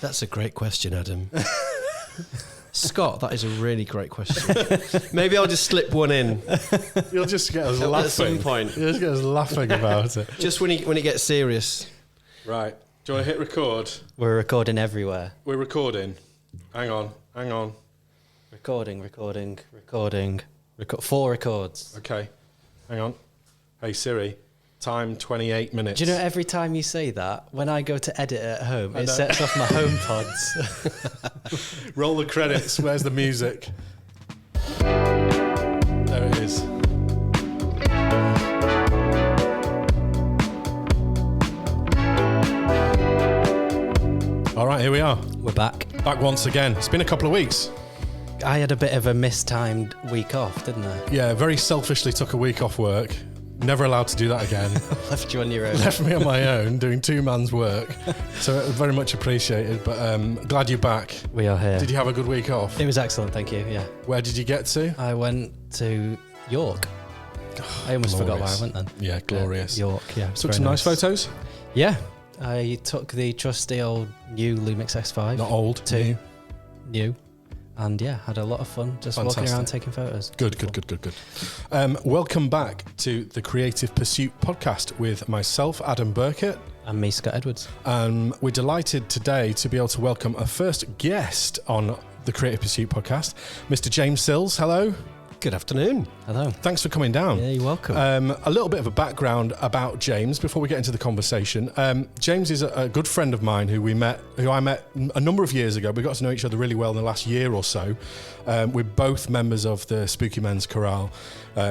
That's a great question, Adam. Scott, that is a really great question. Maybe I'll just slip one in. You'll just get us laughing. At some point. You'll just get us laughing about it. Just when it gets serious. Right. Do you want to hit record? We're recording everywhere. We're recording. Hang on. Recording. 4 records. Okay. Hang on. Hey Siri, time 28 minutes. Do you know every time you say that, when I go to edit at home, it sets off my home pods. Roll the credits. Where's the music? There it is. All right, here we are. We're back. Back once again. It's been a couple of weeks. I had a bit of a mistimed week off, didn't I? Yeah, very selfishly took a week off work. Never allowed to do that again. Left you on your own. Left me on my own doing two man's work. So very much appreciated, but glad you're back. We are here. Did you have a good week off? It was excellent, thank you, yeah. Where did you get to? I went to York. I almost forgot where I went then. Yeah, glorious. York, yeah. Took some nice photos? Yeah. I took the trusty old new Lumix X5. Not old, new. And yeah, had a lot of fun just walking around taking photos. Good. Welcome back to the Creative Pursuit podcast with myself, Adam Birkett. And me, Scott Edwards. We're delighted today to be able to welcome our first guest on the Creative Pursuit podcast, Mr. James Sills. Hello. Good afternoon. Hello. Thanks for coming down. Yeah, you're welcome. A little bit of a background about James before we get into the conversation. James is a good friend of mine who I met a number of years ago. We got to know each other really well in the last year or so. We're both members of the Spooky Men's Chorale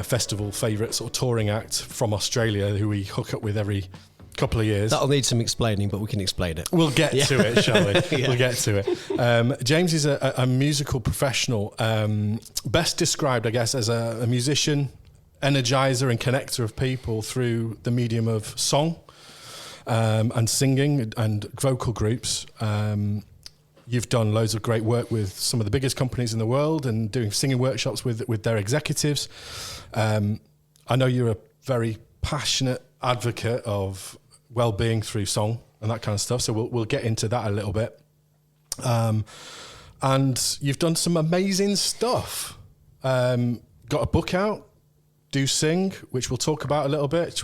festival favourite sort of touring act from Australia who we hook up with every couple of years. That'll need some explaining, but we can explain it. We'll get to it, shall we? Yeah. We'll get to it. James is a musical professional, best described, I guess, as a musician, energizer and connector of people through the medium of song and singing and vocal groups. You've done loads of great work with some of the biggest companies in the world and doing singing workshops with their executives. I know you're a very passionate advocate of wellbeing through song and that kind of stuff. So we'll get into that a little bit. And you've done some amazing stuff. Got a book out, Do Sing, which we'll talk about a little bit.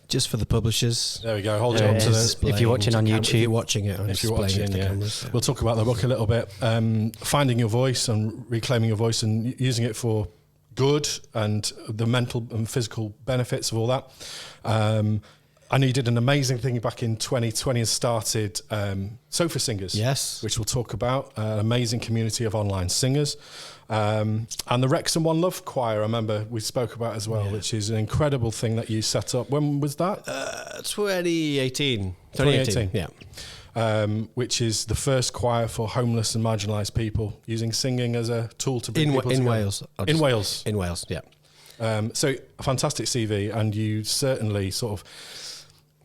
Just for the publishers. There we go. Hold it up to the... If you're watching on YouTube. If you're watching it, We'll talk about the book a little bit. Finding your voice and reclaiming your voice and using it for good and the mental and physical benefits of all that. I know you did an amazing thing back in 2020 and started Sofa Singers. Yes. Which we'll talk about. An amazing community of online singers. And the Wrexham One Love Choir, I remember we spoke about as well, which is an incredible thing that you set up. When was that? 2018. Yeah. Which is the first choir for homeless and marginalised people, using singing as a tool to bring people together. Wales. In Wales? In Wales, yeah. So a fantastic CV, and you certainly sort of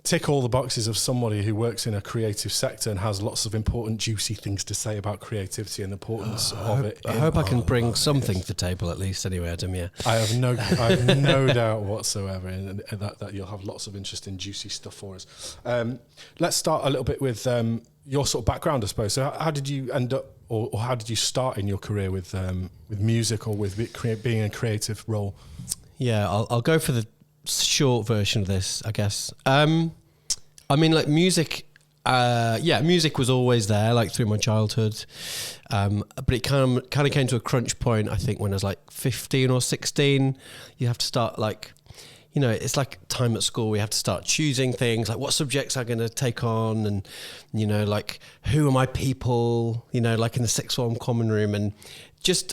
tick all the boxes of somebody who works in a creative sector and has lots of important, juicy things to say about creativity and the importance of it. I hope I can bring something to the table at least anyway, Adam, yeah. I have no doubt whatsoever in that you'll have lots of interesting, juicy stuff for us. Let's start a little bit with your sort of background, I suppose. So how did you end up, or how did you start in your career with music or with being in a creative role? Yeah, I'll go for the short version of this, I guess. I mean, like music was always there, like through my childhood, but it kind of came to a crunch point, I think, when I was like 15 or 16. You have to start, like, you know, it's like time at school. We have to start choosing things, like what subjects I'm going to take on, and, you know, like who are my people, you know, like in the sixth form common room, and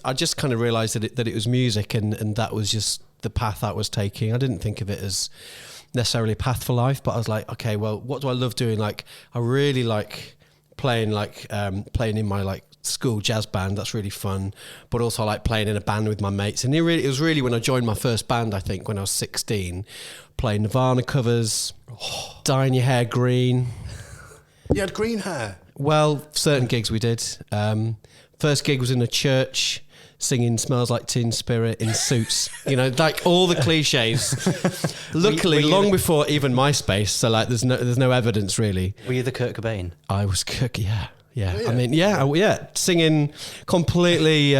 I just kind of realised that it was music, and that was just the path I was taking. I didn't think of it as necessarily a path for life, but I was like, okay, well, what do I love doing? Like, I really like playing in my like school jazz band. That's really fun. But also I like playing in a band with my mates. And it was really when I joined my first band, I think, when I was 16, playing Nirvana covers, dyeing your hair green. You had green hair? Well, certain gigs we did. First gig was in a church, singing Smells Like Teen Spirit in suits, you know, like all the cliches. Luckily, long before even MySpace, so like there's no evidence really. Were you the Kurt Cobain? I was Kurt, yeah. Yeah. Yeah. I mean, singing completely.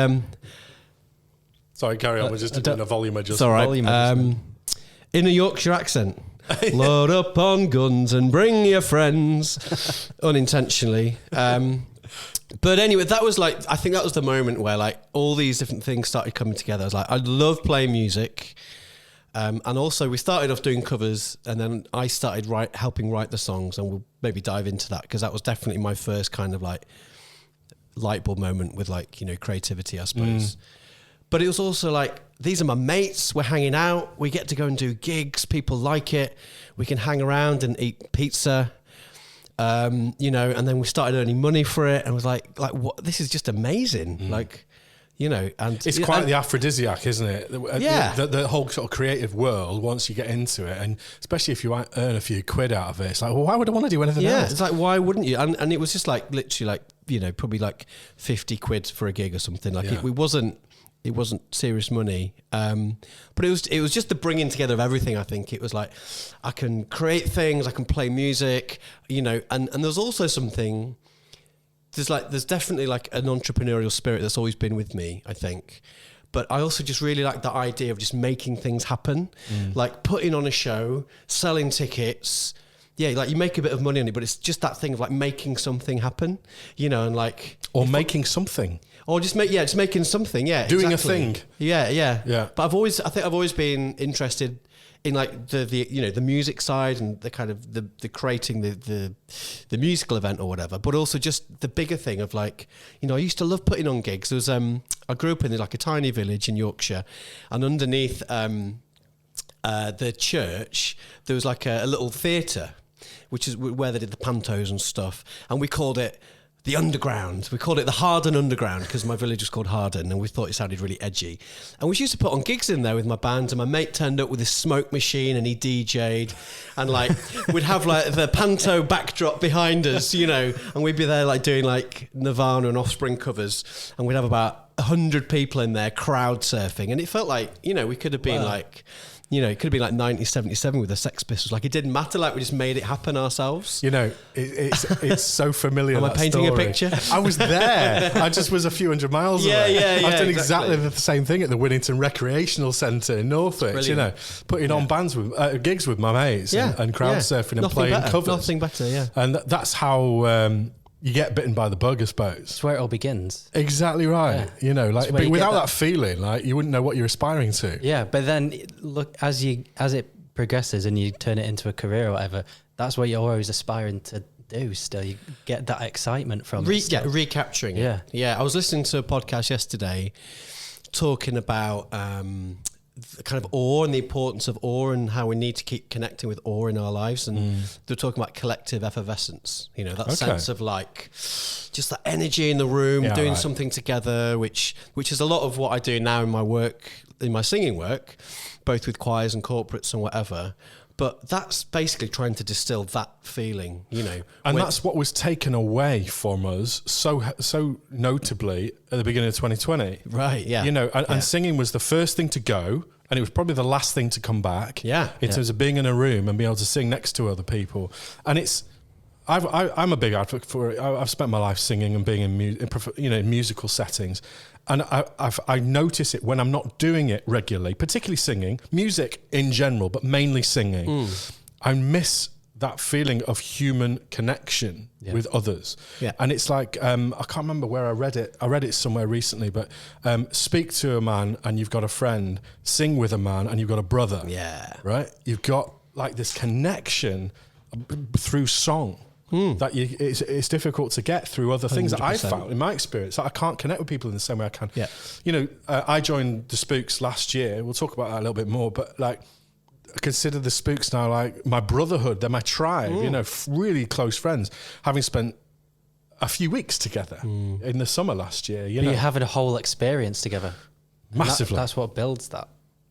Sorry, carry on. We're just doing a volume adjustment. It's all right. Volume adjustment. In a Yorkshire accent. Load up on guns and bring your friends. Unintentionally. But anyway, that was like, I think that was the moment where like all these different things started coming together. I was like, I love playing music. And also we started off doing covers, and then I started helping write the songs, and we'll maybe dive into that because that was definitely my first kind of like light bulb moment with like, you know, creativity, I suppose. But it was also like, these are my mates, we're hanging out, we get to go and do gigs, people like it, we can hang around and eat pizza, you know, and then we started earning money for it, and was like what, this is just amazing. Like, you know, and it's quite the aphrodisiac, isn't it? Yeah. The whole sort of creative world, once you get into it, and especially if you earn a few quid out of it, it's like, well, why would I want to do anything else? It's like, why wouldn't you? And it was just like, literally like, you know, probably like 50 quid for a gig or something. Like it wasn't serious money, but it was just the bringing together of everything. I think it was like, I can create things, I can play music, you know, and there's also something. There's definitely like an entrepreneurial spirit that's always been with me, I think. But I also just really like the idea of just making things happen, like putting on a show, selling tickets. Yeah, like you make a bit of money on it, but it's just that thing of like making something happen, you know, and like making something. Or just making something, yeah. Doing exactly. a thing. Yeah. But I think I've always been interested in like the you know, the music side and the kind of the creating the musical event or whatever, but also just the bigger thing of like, you know, I used to love putting on gigs. There was I grew up in like a tiny village in Yorkshire, and underneath the church there was like a little theatre, which is where they did the pantos and stuff, and we called it the Underground. We called it the Harden Underground because my village was called Harden, and we thought it sounded really edgy. And we used to put on gigs in there with my band, and my mate turned up with his smoke machine and he DJ'd, and like we'd have like the panto backdrop behind us, you know, and we'd be there like doing like Nirvana and Offspring covers, and we'd have about 100 people in there crowd surfing, and it felt like, you know, we could have been like, you know, it could have been like 1977 with the Sex Pistols. Like, it didn't matter. Like, we just made it happen ourselves. You know, it's so familiar. Am I painting a picture? I was there. I just was a few hundred miles away. Yeah, I've done exactly the same thing at the Whittington Recreational Centre in Norfolk. Brilliant. You know, putting on bands with gigs with my mates and crowd surfing and playing covers. Nothing better, yeah. And that's how you get bitten by the bug, I suppose. That's where it all begins. Exactly right. Yeah. You know, like, but without that feeling, like, you wouldn't know what you're aspiring to. Yeah, but then look, as it progresses and you turn it into a career or whatever, that's what you're always aspiring to do. Still, you get that excitement from recapturing it. Yeah. I was listening to a podcast yesterday talking about the kind of awe and the importance of awe and how we need to keep connecting with awe in our lives, and they're talking about collective effervescence, you know, that sense of like just that energy in the room, doing something together, which is a lot of what I do now in my work, in my singing work, both with choirs and corporates and whatever. But that's basically trying to distill that feeling, you know. And that's what was taken away from us so notably at the beginning of 2020. Right, yeah. You know, and singing was the first thing to go, and it was probably the last thing to come back. Yeah. In terms of being in a room and being able to sing next to other people. And I'm a big advocate for it. I've spent my life singing and being in musical settings. And I notice it when I'm not doing it regularly, particularly singing, music in general, but mainly singing. I miss that feeling of human connection with others. Yeah. And it's like, I can't remember where I read it. I read it somewhere recently, but speak to a man and you've got a friend, sing with a man and you've got a brother. Yeah. Right? You've got like this connection through song. That it's difficult to get through other things 100%. That I've found in my experience. I can't connect with people in the same way I can. Yeah. You know, I joined the Spooks last year. We'll talk about that a little bit more, but like, I consider the Spooks now like my brotherhood. They're my tribe, you know, really close friends, having spent a few weeks together in the summer last year. You know, you're having a whole experience together. Massively. That's what builds that.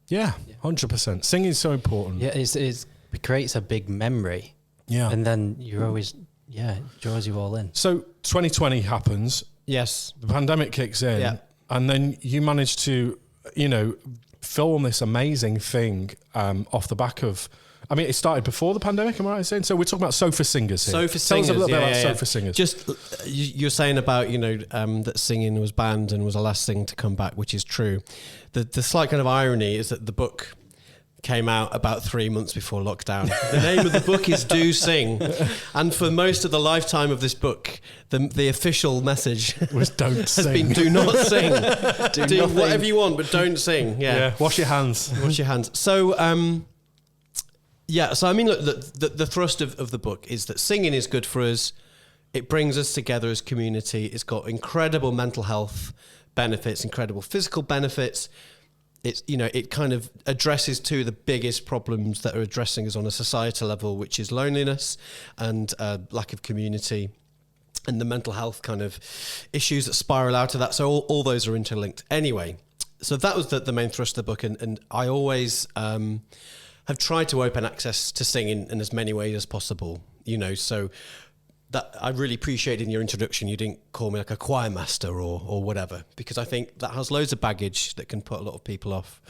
Yeah, 100%. Singing is so important. Yeah, it creates a big memory. Yeah. And then you're always... Yeah, it draws you all in. So 2020 happens. Yes. The pandemic kicks in. And then you manage to, you know, film this amazing thing off the back of I mean, it started before the pandemic, am I right in saying? So we're talking about sofa singers here. Sofa Tell singers, us a little bit about yeah. sofa singers. Just you're saying about that singing was banned and was the last thing to come back, which is true. The slight kind of irony is that the book came out about 3 months before lockdown. The name of the book is Do Sing, and for most of the lifetime of this book, the official message was don't has sing. been do not sing. do nothing. whatever you want, but don't sing. Yeah. Wash your hands. Wash your hands. So, so I mean, look, the thrust of the book is that singing is good for us. It brings us together as community. It's got incredible mental health benefits, incredible physical benefits. It's, it kind of addresses two of the biggest problems that are addressing us on a societal level, which is loneliness and lack of community, and the mental health kind of issues that spiral out of that. So all those are interlinked. Anyway, so that was the main thrust of the book. And I always have tried to open access to singing in as many ways as possible, so that I really appreciated in your introduction. You didn't call me like a choir master or whatever, because I think that has loads of baggage that can put a lot of people off.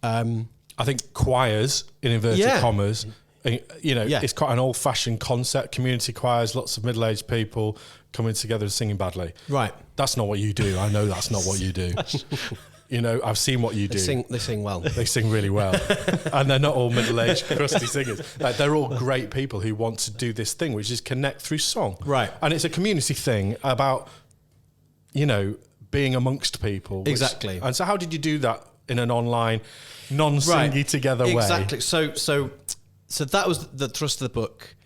I think choirs, in inverted commas, it's quite an old-fashioned concept. Community choirs, lots of middle-aged people coming together and singing badly. Right. That's not what you do. I know that's not what you do. I've seen what you do. They sing well. They sing really well. And they're not all middle-aged, crusty singers. Like, they're all great people who want to do this thing, which is connect through song. Right. And it's a community thing about, being amongst people. Exactly. And so how did you do that in an online, non-singy together way? Exactly. So that was the thrust of the book.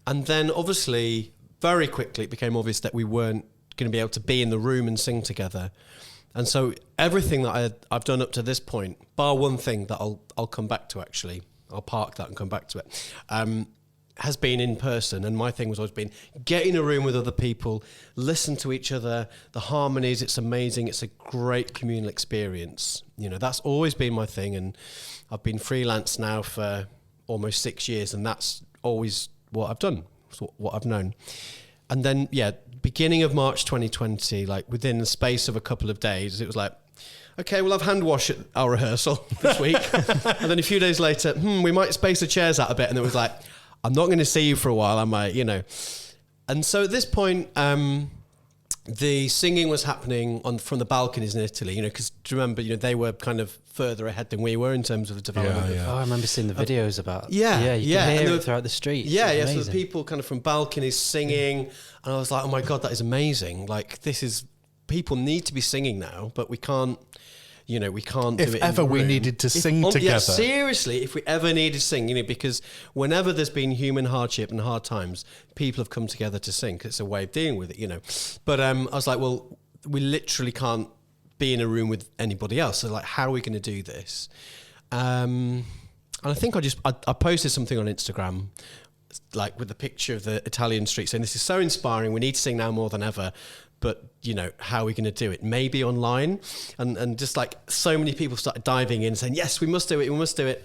And then, obviously, very quickly it became obvious that we weren't going to be able to be in the room and sing together. And so everything that I've done up to this point, bar one thing that I'll come back to, actually, I'll park that and come back to it, has been in person. And my thing was always been get in a room with other people, listen to each other, the harmonies, it's amazing. It's a great communal experience. That's always been my thing. And I've been freelance now for almost 6 years, and that's always what I've done, what I've known. And then, beginning of March 2020, like within the space of a couple of days, it was like, okay, we'll have hand wash at our rehearsal this week. And then a few days later, we might space the chairs out a bit. And it was like, I'm not going to see you for a while, am I? And so at this point, the singing was happening from the balconies in Italy, because do you remember, they were kind of further ahead than we were in terms of the development. Oh, I remember seeing the videos about. You can hear it throughout the streets. So the people kind of from balconies singing, and I was like, oh my God, that is amazing. Like, people need to be singing now, but we can't. We can't do it. If ever we needed to sing together. Yeah, seriously, if we ever needed to sing, because whenever there's been human hardship and hard times, people have come together to sing, 'cause it's a way of dealing with it, But I was like, well, we literally can't be in a room with anybody else. So, like, how are we going to do this? And I think I posted something on Instagram, like with a picture of the Italian street, saying this is so inspiring. We need to sing now more than ever. But, how are we going to do it? Maybe online. And just like so many people started diving in saying, yes, we must do it. We must do it.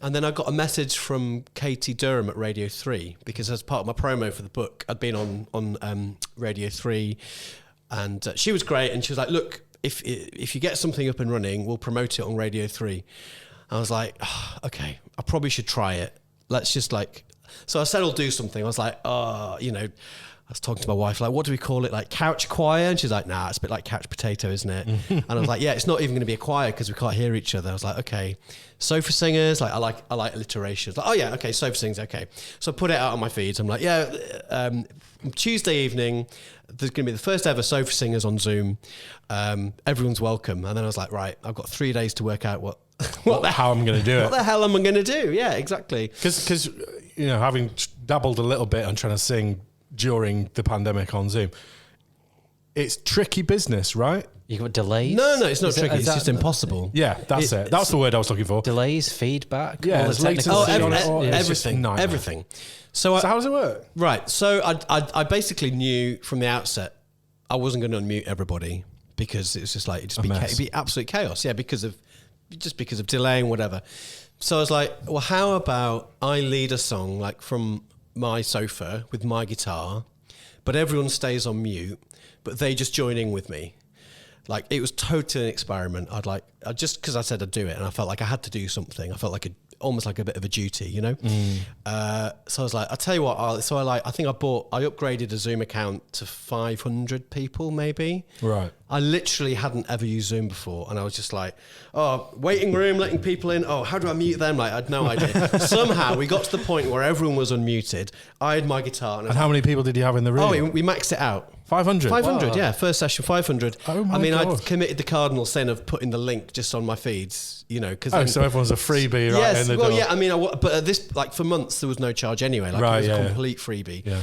And then I got a message from Katie Durham at Radio 3, because as part of my promo for the book, I'd been on Radio 3, and she was great. And she was like, look, if you get something up and running, we'll promote it on Radio 3. I was like, okay, I probably should try it. Let's just so I said, I'll do something. I was like, I was talking to my wife, like, what do we call it? Like couch choir? And she's like, nah, it's a bit like couch potato, isn't it? And I was like, yeah, it's not even going to be a choir because we can't hear each other. I was like, okay, sofa singers. Like, I like alliterations. Like, oh yeah, okay, sofa singers, okay. So I put it out on my feeds. I'm like, Tuesday evening, there's going to be the first ever sofa singers on Zoom. Everyone's welcome. And then I was like, right, I've got 3 days to work out how I'm going to do it. What the hell am I going to do? Yeah, exactly. Because having dabbled a little bit on trying to sing during the pandemic on Zoom, it's tricky business, right? You got delays? No, it's not tricky. It's just impossible. Yeah, that's it. That's the word I was looking for. Delays, feedback. Yeah, all the technical everything. So how does it work? Right. So I basically knew from the outset I wasn't going to unmute everybody, because it was just like it'd be absolute chaos. Yeah, because of delay and whatever. So I was like, well, how about I lead a song like from my sofa with my guitar, but everyone stays on mute, but they just join in with me. Like, it was totally an experiment. Just because I said I'd do it, and I felt like I had to do something. I felt like almost like a bit of a duty, you know? So I was like, I'll tell you what, I upgraded a Zoom account to 500 people maybe. Right. I literally hadn't ever used Zoom before. And I was just like, oh, waiting room, letting people in. Oh, how do I mute them? Like, I had no idea. Somehow we got to the point where everyone was unmuted. I had my guitar. And how many people did you have in the room? Oh, we maxed it out. 500? 500, yeah. First session, 500. Oh my I mean, God. I'd committed the cardinal sin of putting the link just on my feeds, you know. Cause So everyone's a freebie right in the door. Yeah, I mean, but at this, like for months, there was no charge anyway. Like Right, it was yeah, a complete freebie. Yeah.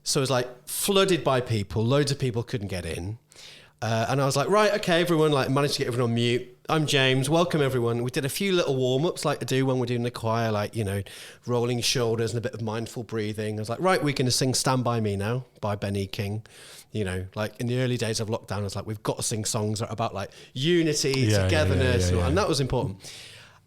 So it was like flooded by people. Loads of people couldn't get in. And I was like, right, okay, everyone, like managed to get everyone on mute. I'm James, welcome everyone. We did a few little warm-ups like I do when we're doing the choir, like, you know, rolling shoulders and a bit of mindful breathing. I was like, right, we're going to sing Stand By Me now by Benny King. You know, like in the early days of lockdown, I was like, we've got to sing songs that are about like unity, togetherness, and that was important.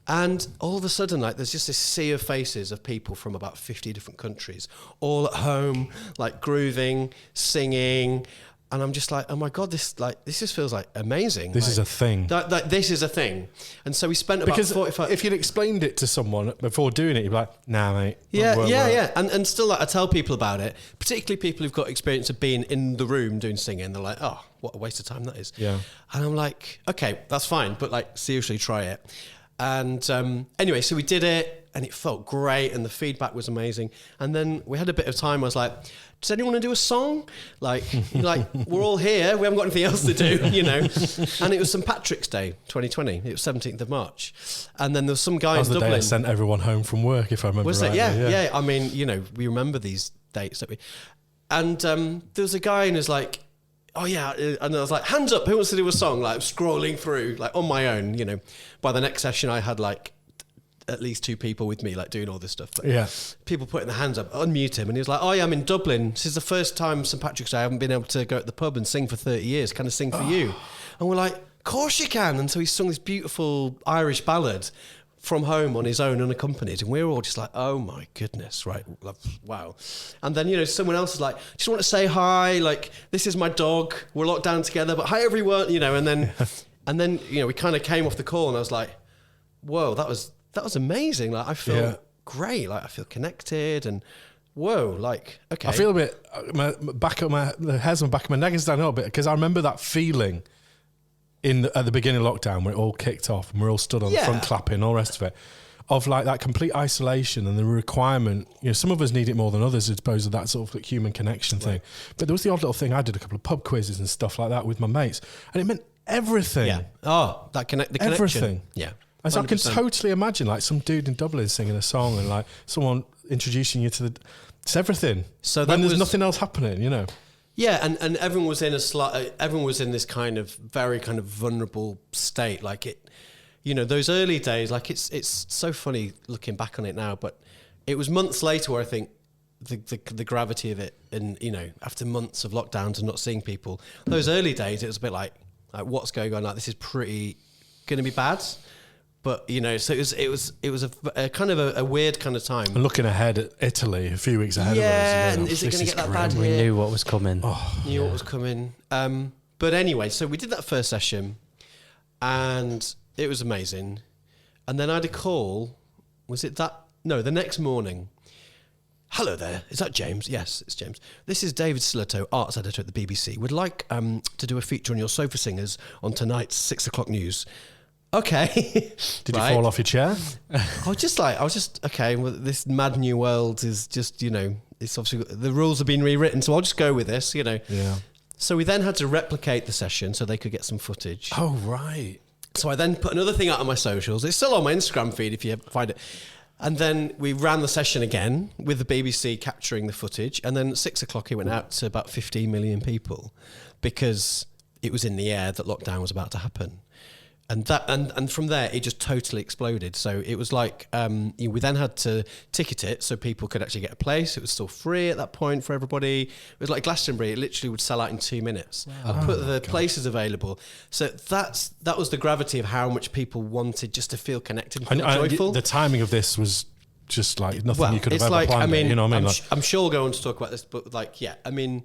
And all of a sudden, like, there's just this sea of faces of people from about 50 different countries, all at home, like grooving, singing. And I'm just like, oh my God, this just feels like amazing. This is a thing. This is a thing. And so we spent about 45... If you'd explained it to someone before doing it, you'd be like, nah, mate. Yeah. And still, like, I tell people about it, particularly people who've got experience of being in the room doing singing. They're like, oh, what a waste of time that is. Yeah. And I'm like, okay, that's fine. But like, seriously, try it. And anyway, so we did it and it felt great and the feedback was amazing. And then we had a bit of time. I was like, does anyone want to do a song? Like we're all here. We haven't got anything else to do, you know. And it was St. Patrick's Day, 2020. It was 17th of March. And then there was some guy in Dublin. That was the day I sent everyone home from work, if I remember right. right. Yeah. I mean, you know, we remember these dates that we... And there was a guy and was like, oh yeah, and I was like, hands up, who wants to do a song? Like scrolling through, like on my own, you know. By the next session, I had like at least 2 people with me, like doing all this stuff. But yeah, people putting their hands up, unmute him, and he was like, oh yeah, I'm in Dublin. This is the first time St. Patrick's Day I haven't been able to go at the pub and sing for 30 years. Can I sing for you? And we're like, of course you can. And so he sung this beautiful Irish ballad from home on his own, unaccompanied, and we were all just like, oh my goodness, right, wow. And then, you know, someone else is like, just want to say hi, like, this is my dog, we're locked down together, but hi everyone, you know. And then you know, we kind of came off the call and I was like, whoa, that was amazing. Like, I feel great, like I feel connected, and whoa, like, okay. I feel a bit, the hairs on the back of my neck is down a little bit, because I remember that feeling at the beginning of lockdown, when it all kicked off and we're all stood on the front clapping, all the rest of it, of like that complete isolation and the requirement. You know, some of us need it more than others, I suppose, of that sort of like human connection thing. But there was the odd little thing. I did a couple of pub quizzes and stuff like that with my mates, and it meant everything. Yeah. Oh, the connection. Everything. Yeah. And so I can totally imagine like some dude in Dublin singing a song and like someone introducing you to it's everything. So when there's nothing else happening, you know. Yeah, and everyone was in everyone was in this kind of very kind of vulnerable state. Like it, you know, those early days. Like it's so funny looking back on it now, but it was months later where I think the gravity of it, and you know, after months of lockdowns and not seeing people, those early days it was a bit like what's going on? Like this is pretty going to be bad. But you know, so it was a kind of a weird kind of time. And looking ahead at Italy, a few weeks ahead of us. Yeah, and is it going to get that bad here? We knew what was coming. Knew what was coming. But anyway, so we did that first session, and it was amazing. And then I had a call. Was it that? No, the next morning. Hello there. Is that James? Yes, it's James. This is David Sillerto, arts editor at the BBC. Would like to do a feature on your sofa singers on tonight's 6:00 news. Okay. Did you fall off your chair? I was just okay. Well, this mad new world is just, you know, it's obviously the rules have been rewritten, so I'll just go with this, you know. Yeah. So we then had to replicate the session so they could get some footage. Oh, right. So I then put another thing out on my socials. It's still on my Instagram feed if you find it. And then we ran the session again with the BBC capturing the footage. And then at 6:00 it went out to about 15 million people because it was in the air that lockdown was about to happen. And that and from there it just totally exploded. So it was like we then had to ticket it so people could actually get a place. It was still free at that point for everybody. It was like Glastonbury. It literally would sell out in 2 minutes. Wow. I put the places available. So that was the gravity of how much people wanted just to feel connected and feel joyful. The timing of this was just like nothing you could have ever planned. I mean, you know what I mean? I'm sure we'll go on to talk about this, but like, yeah, I mean,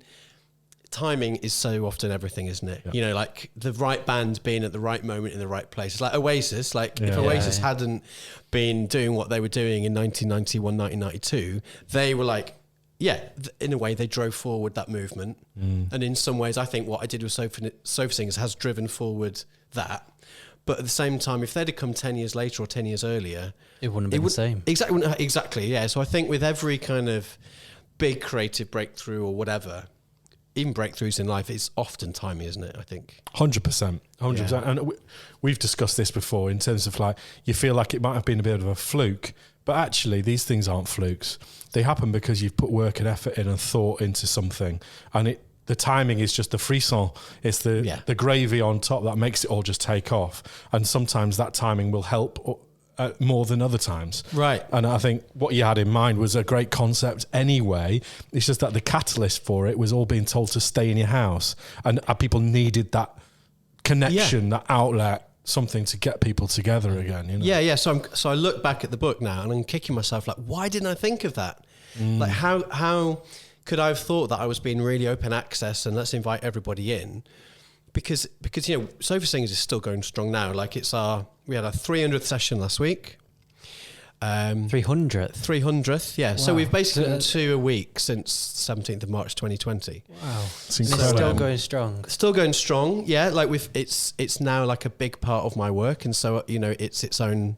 timing is so often everything, isn't it? Yeah. You know, like the right band being at the right moment in the right place. It's like Oasis. Like if Oasis hadn't been doing what they were doing in 1991, 1992, they were like, in a way, they drove forward that movement. And in some ways, I think what I did with Sofa Singers has driven forward that. But at the same time, if they'd have come 10 years later or 10 years earlier, it wouldn't have been the same. Exactly, yeah. So I think with every kind of big creative breakthrough or whatever, even breakthroughs in life, it's often timing, isn't it? I think 100%. Yeah. And we've discussed this before in terms of like, you feel like it might have been a bit of a fluke, but actually these things aren't flukes. They happen because you've put work and effort in and thought into something, and the timing is just the frisson. It's the gravy on top that makes it all just take off. And sometimes that timing will help more than other times. Right. And I think what you had in mind was a great concept anyway. It's just that the catalyst for it was all being told to stay in your house. And people needed that connection, that outlet, something to get people together again. You know? Yeah. So I look back at the book now and I'm kicking myself like, why didn't I think of that? Like how could I have thought that I was being really open access and let's invite everybody in? Because you know, Sofa Singers is still going strong now. Like we had our 300th session last week. 300th, yeah. Wow. So we've basically done 2 a week since 17th of March 2020. Wow. It's incredible. It's still going strong. Still going strong, yeah. Like it's now like a big part of my work, and so you know it's its own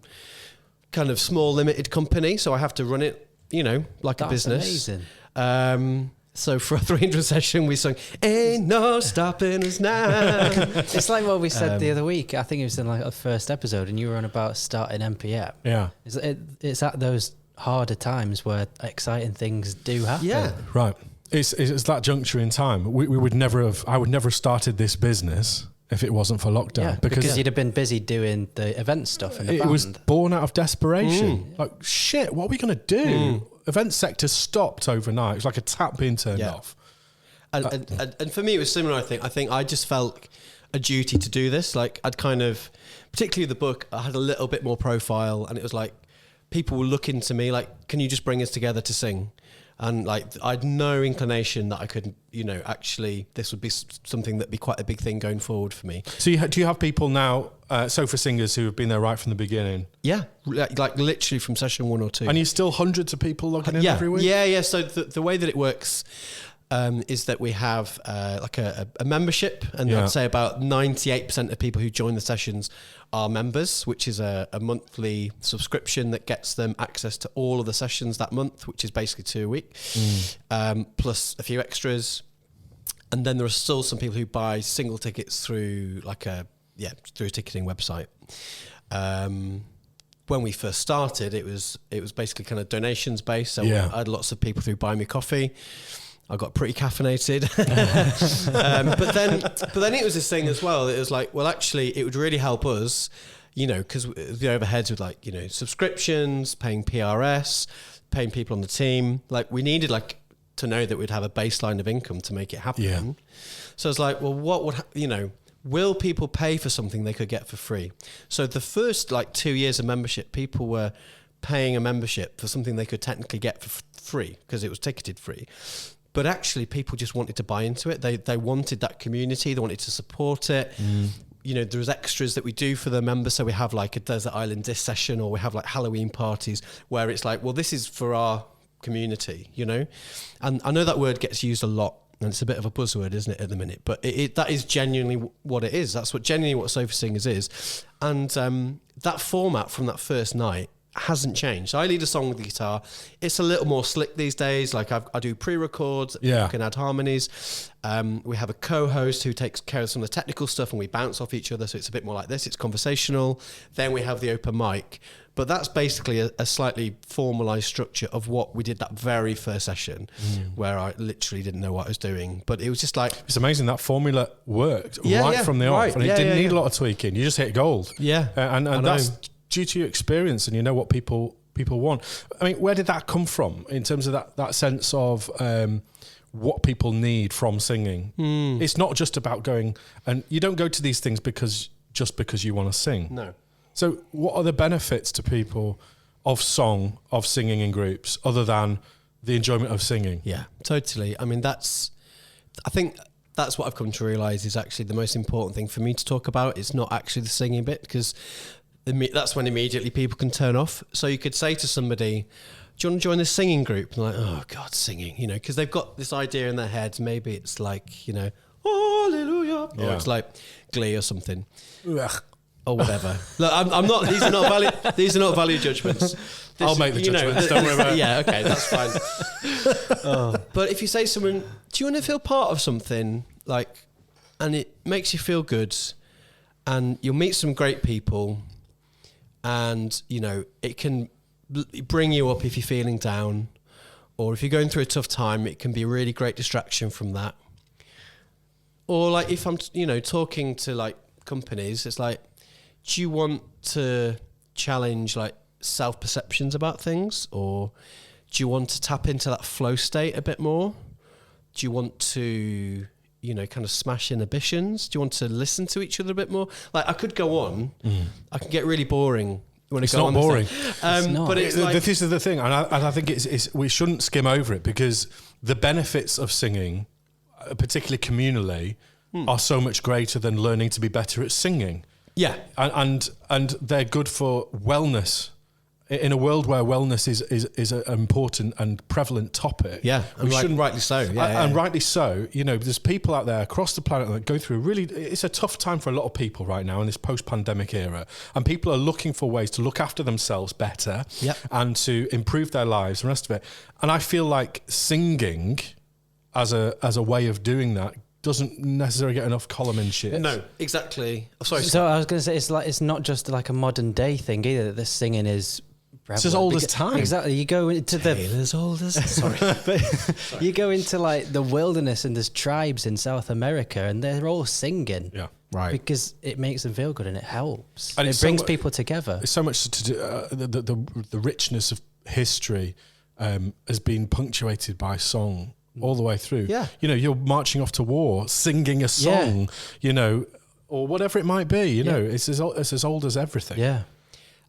kind of small limited company. So I have to run it, you know, like a business. Amazing. So for our 300th session, we sung "Ain't No Stopping Us Now." It's like what we said the other week. I think it was in like the first episode, and you were on about starting MPM. Yeah, it's at those harder times where exciting things do happen. Yeah, right. It's that juncture in time. We would never have. I would never have started this business if it wasn't for lockdown. Yeah, because you'd have been busy doing the event stuff and the band. It was born out of desperation. Like, shit, what are we going to do? Event sector stopped overnight. It was like a tap being turned off. And for me, it was similar, I think I just felt a duty to do this. Like, I'd kind of, particularly the book, I had a little bit more profile, and it was like, people were looking to me like, can you just bring us together to sing? And like, I had no inclination that I could, you know, actually, this would be something that'd be quite a big thing going forward for me. So do you have people now, Sofa Singers, who have been there right from the beginning? Yeah, like literally from session 1 or 2. And you still hundreds of people logging in every week? Yeah. So the way that it works is that we have like a membership, and I'd say about 98% of people who join the sessions are members, which is a monthly subscription that gets them access to all of the sessions that month, which is basically 2 a week, plus a few extras. And then there are still some people who buy single tickets through through a ticketing website. When we first started, it was basically kind of donations based. So I had lots of people who buy me coffee. I got pretty caffeinated. but then it was this thing as well. It was like, well, actually, it would really help us, you know, because the overheads with like, you know, subscriptions, paying PRS, paying people on the team. Like, we needed like to know that we'd have a baseline of income to make it happen. Yeah. So I was like, well, what would, you know, will people pay for something they could get for free? So the first like 2 years of membership, people were paying a membership for something they could technically get for free because it was ticketed free. But actually, people just wanted to buy into it. They wanted that community. They wanted to support it. You know, there's extras that we do for the members. So we have like a Desert Island Disc session, or we have like Halloween parties where it's like, well, this is for our community, you know? And I know that word gets used a lot, and it's a bit of a buzzword, isn't it, at the minute? But that is genuinely what it is. That's genuinely what Sofa Singers is. And that format from that first night hasn't changed. So I lead a song with the guitar. It's a little more slick these days. Like I do pre-records. You can add harmonies. We have a co-host who takes care of some of the technical stuff, and we bounce off each other. So it's a bit more like this. It's conversational. Then we have the open mic. But that's basically a slightly formalised structure of what we did that very first session, where I literally didn't know what I was doing. But it was just like... It's amazing that formula worked from the off. And it didn't need a lot of tweaking. You just hit gold. Yeah. And that's due to your experience, and you know what people want. I mean, where did that come from in terms of that sense of what people need from singing? It's not just about going... And you don't go to these things because you want to sing. No. So what are the benefits to people of singing in groups, other than the enjoyment of singing? Yeah, totally. I mean, I think that's what I've come to realise is actually the most important thing for me to talk about. It's not actually the singing bit, because that's when immediately people can turn off. So you could say to somebody, do you want to join this singing group? And they're like, oh God, singing, you know, because they've got this idea in their heads. Maybe it's like, you know, hallelujah, or it's like Glee or something. Ugh. Or whatever. Look, I'm not. These are not value. These are not value judgments. I'll make the judgments. Don't worry about it. Yeah, okay, that's fine. But if you say to someone, "Do you want to feel part of something?" Like, and it makes you feel good, and you'll meet some great people, and you know it can bring you up if you're feeling down, or if you're going through a tough time, it can be a really great distraction from that. Or like if I'm, you know, talking to like companies, it's like, do you want to challenge like self-perceptions about things, or do you want to tap into that flow state a bit more? Do you want to, you know, kind of smash inhibitions? Do you want to listen to each other a bit more? Like I could go on. I can get really boring when It's I go not on. boring. It's not. But it's like, this is the thing, and I think it's we shouldn't skim over it, because the benefits of singing, particularly communally, are so much greater than learning to be better at singing. yeah. And they're good for wellness. In a world where wellness is an important and prevalent topic. Yeah, and like, rightly so. Yeah, and rightly so. You know, there's people out there across the planet that go through it's a tough time for a lot of people right now in this post-pandemic era. And people are looking for ways to look after themselves better and to improve their lives and the rest of it. And I feel like singing as a way of doing that doesn't necessarily get enough column in shit. No, exactly. Oh, sorry. So I was going to say, it's not just like a modern day thing either, that this singing is It's as old as time. Exactly. You go into as old as... Sorry. You go into like the wilderness and there's tribes in South America and they're all singing. Yeah. Right. Because it makes them feel good and it helps. And it brings people together. It's so much to do, the richness of history has been punctuated by song all the way through. Yeah. You know, you're marching off to war, singing a song, you know, or whatever it might be, you know, it's as old as everything. Yeah.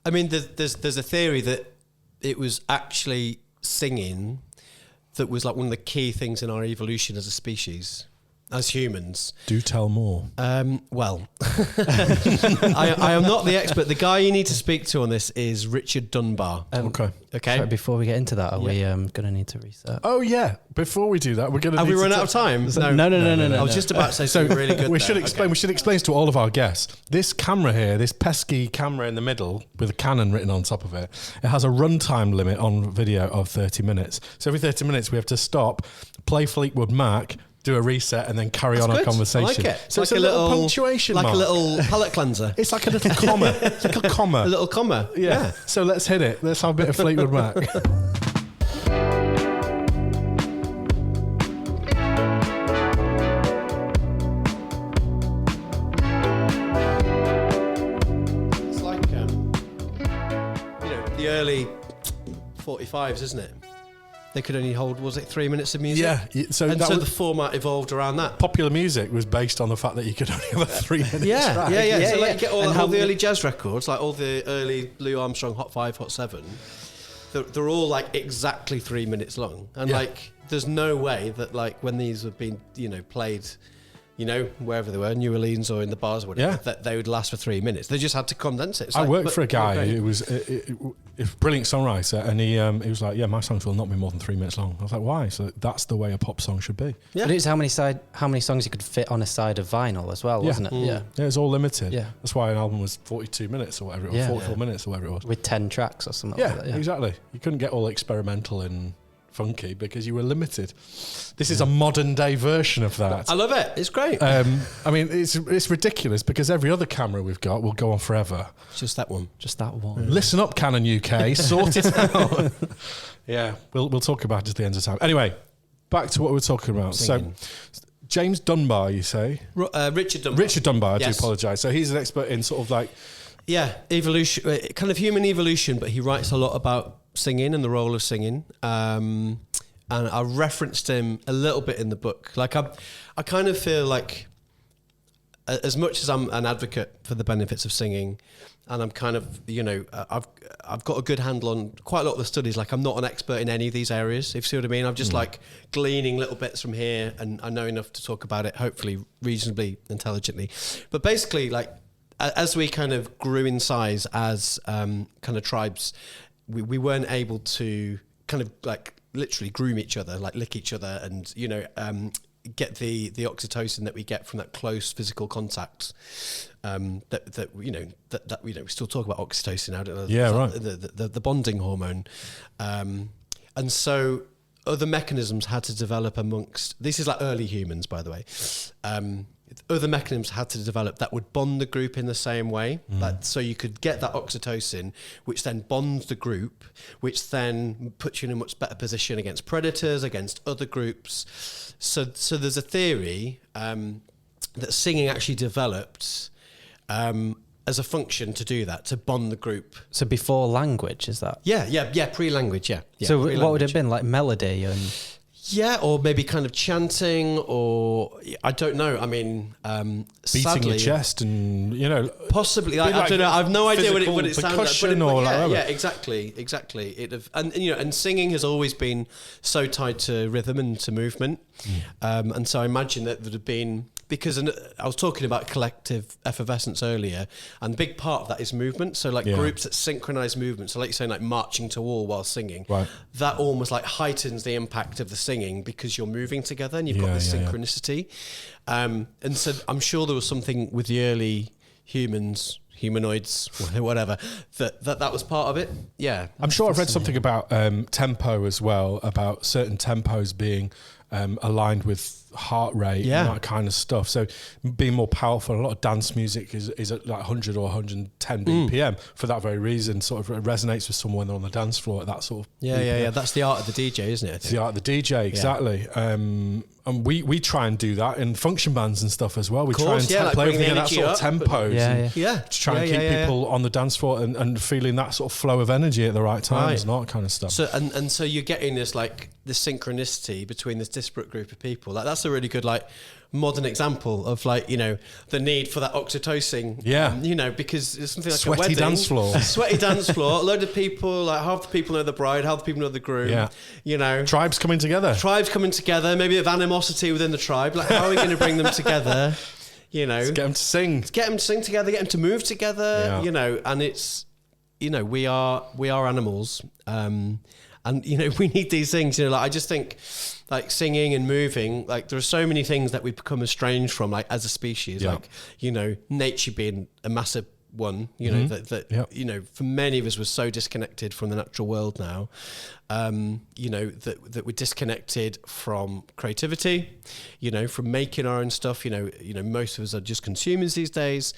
I mean, there's a theory that it was actually singing that was like one of the key things in our evolution as a species, as humans. Do tell more. Well, I am not the expert. The guy you need to speak to on this is Richard Dunbar. Okay. Sorry, before we get into that, are we going to need to reset? Oh, yeah. Before we do that, we're going to... Have we run out of time? No. I was just about to say something really good. We should explain to all of our guests. This camera here, this pesky camera in the middle with a Canon written on top of it, it has a runtime limit on video of 30 minutes. So every 30 minutes we have to stop, play Fleetwood Mac, do a reset, and then carry on our conversation. I like it. So it's like a little punctuation mark. Like a little palate cleanser. It's like a little comma. It's like a comma. A little comma. Yeah. So let's hit it. Let's have a bit of Fleetwood Mac. It's like, you know, the early 45s, isn't it? They could only hold, was it 3 minutes of music? Yeah. So the format evolved around that. Popular music was based on the fact that you could only have a 3 minute track. Yeah. So like, you get all the early jazz records, like all the early Louis Armstrong Hot 5, Hot 7, they're all like exactly 3 minutes long. And like, there's no way that like when these have been, you know, played, you know, wherever they were, New Orleans or in the bars or whatever, that they would last for 3 minutes. They just had to condense it. I worked for a guy who was a brilliant songwriter, and he was like, my songs will not be more than 3 minutes long. I was like, why? So that's the way a pop song should be. Yeah. But it's how many songs you could fit on a side of vinyl as well, wasn't it? Yeah, it was all limited. Yeah. That's why an album was 42 minutes or whatever it was, 44 minutes or whatever it was. With 10 tracks or something like that. Yeah, exactly. You couldn't get all experimental and funky because you were limited. This is a modern day version of that. I love it. It's great. I mean, it's ridiculous because every other camera we've got will go on forever. Just that one. Listen up, Canon UK. Sort it out. Yeah, we'll talk about it at the end of time. Anyway, back to what we're talking about. Singing. So, James Dunbar, you say? Richard Dunbar. Richard Dunbar. I do apologise. So he's an expert in sort of like evolution, kind of human evolution, but he writes a lot about singing and the role of singing. And I referenced him a little bit in the book. Like I kind of feel like as much as I'm an advocate for the benefits of singing, and I'm kind of, I've got a good handle on quite a lot of the studies. Like, I'm not an expert in any of these areas, if you see what I mean. I'm just like gleaning little bits from here, and I know enough to talk about it, hopefully reasonably intelligently. But basically, like, as we kind of grew in size as kind of tribes, we weren't able to kind of like literally groom each other, like lick each other, and get the oxytocin that we get from that close physical contact. That we still talk about oxytocin. I don't know. Yeah, right. The bonding hormone, and so other mechanisms had to develop amongst. This is like early humans, by the way. Other mechanisms had to develop that would bond the group in the same way. So you could get that oxytocin, which then bonds the group, which then puts you in a much better position against predators, against other groups. So there's a theory that singing actually developed as a function to do that, to bond the group. So before language, is that? Yeah, pre-language, yeah. So pre-language. What would it have been, like melody and... Yeah, or maybe kind of chanting, or I don't know. I mean, beating sadly, your chest, and possibly. I don't know. I've no idea what it sounds like. But Exactly. And singing has always been so tied to rhythm and to movement, and so I imagine that would have been. Because I was talking about collective effervescence earlier, and a big part of that is movement. So like groups that synchronize movement. So like you're saying, like marching to war while singing, right. That almost like heightens the impact of the singing because you're moving together and you've got this synchronicity. And so I'm sure there was something with the early humanoids, whatever, that was part of it. Yeah. I'm sure I've read something about tempo as well, about certain tempos being aligned with heart rate and that kind of stuff. So being more powerful, a lot of dance music is at like 100 or 110 BPM for that very reason. Sort of resonates with someone on the dance floor at that sort of BPM. That's the art of the DJ, isn't it? It's the art of the DJ, exactly. And we try and do that in function bands and stuff as well. We try and play everything in that sort of tempos to try and keep people on the dance floor and feeling that sort of flow of energy at the right times and all that kind of stuff. So and so you're getting this like the synchronicity between this disparate group of people. Like that's a really good like modern example of like, the need for that oxytocin. Because it's something like sweaty a wedding. dance floor. Sweaty dance floor. A load of people, like half the people know the bride, half the people know the groom. Yeah. Tribes coming together. Maybe of animosity within the tribe. Like how are we going to bring them together? Let's get them to sing. Get them to sing together, get them to move together, and it's, we are animals. And, we need these things, like I just think like singing and moving, like there are so many things that we become estranged from, like as a species, like, nature being a massive one, that for many of us we're so disconnected from the natural world now, that we're disconnected from creativity, from making our own stuff, most of us are just consumers these days.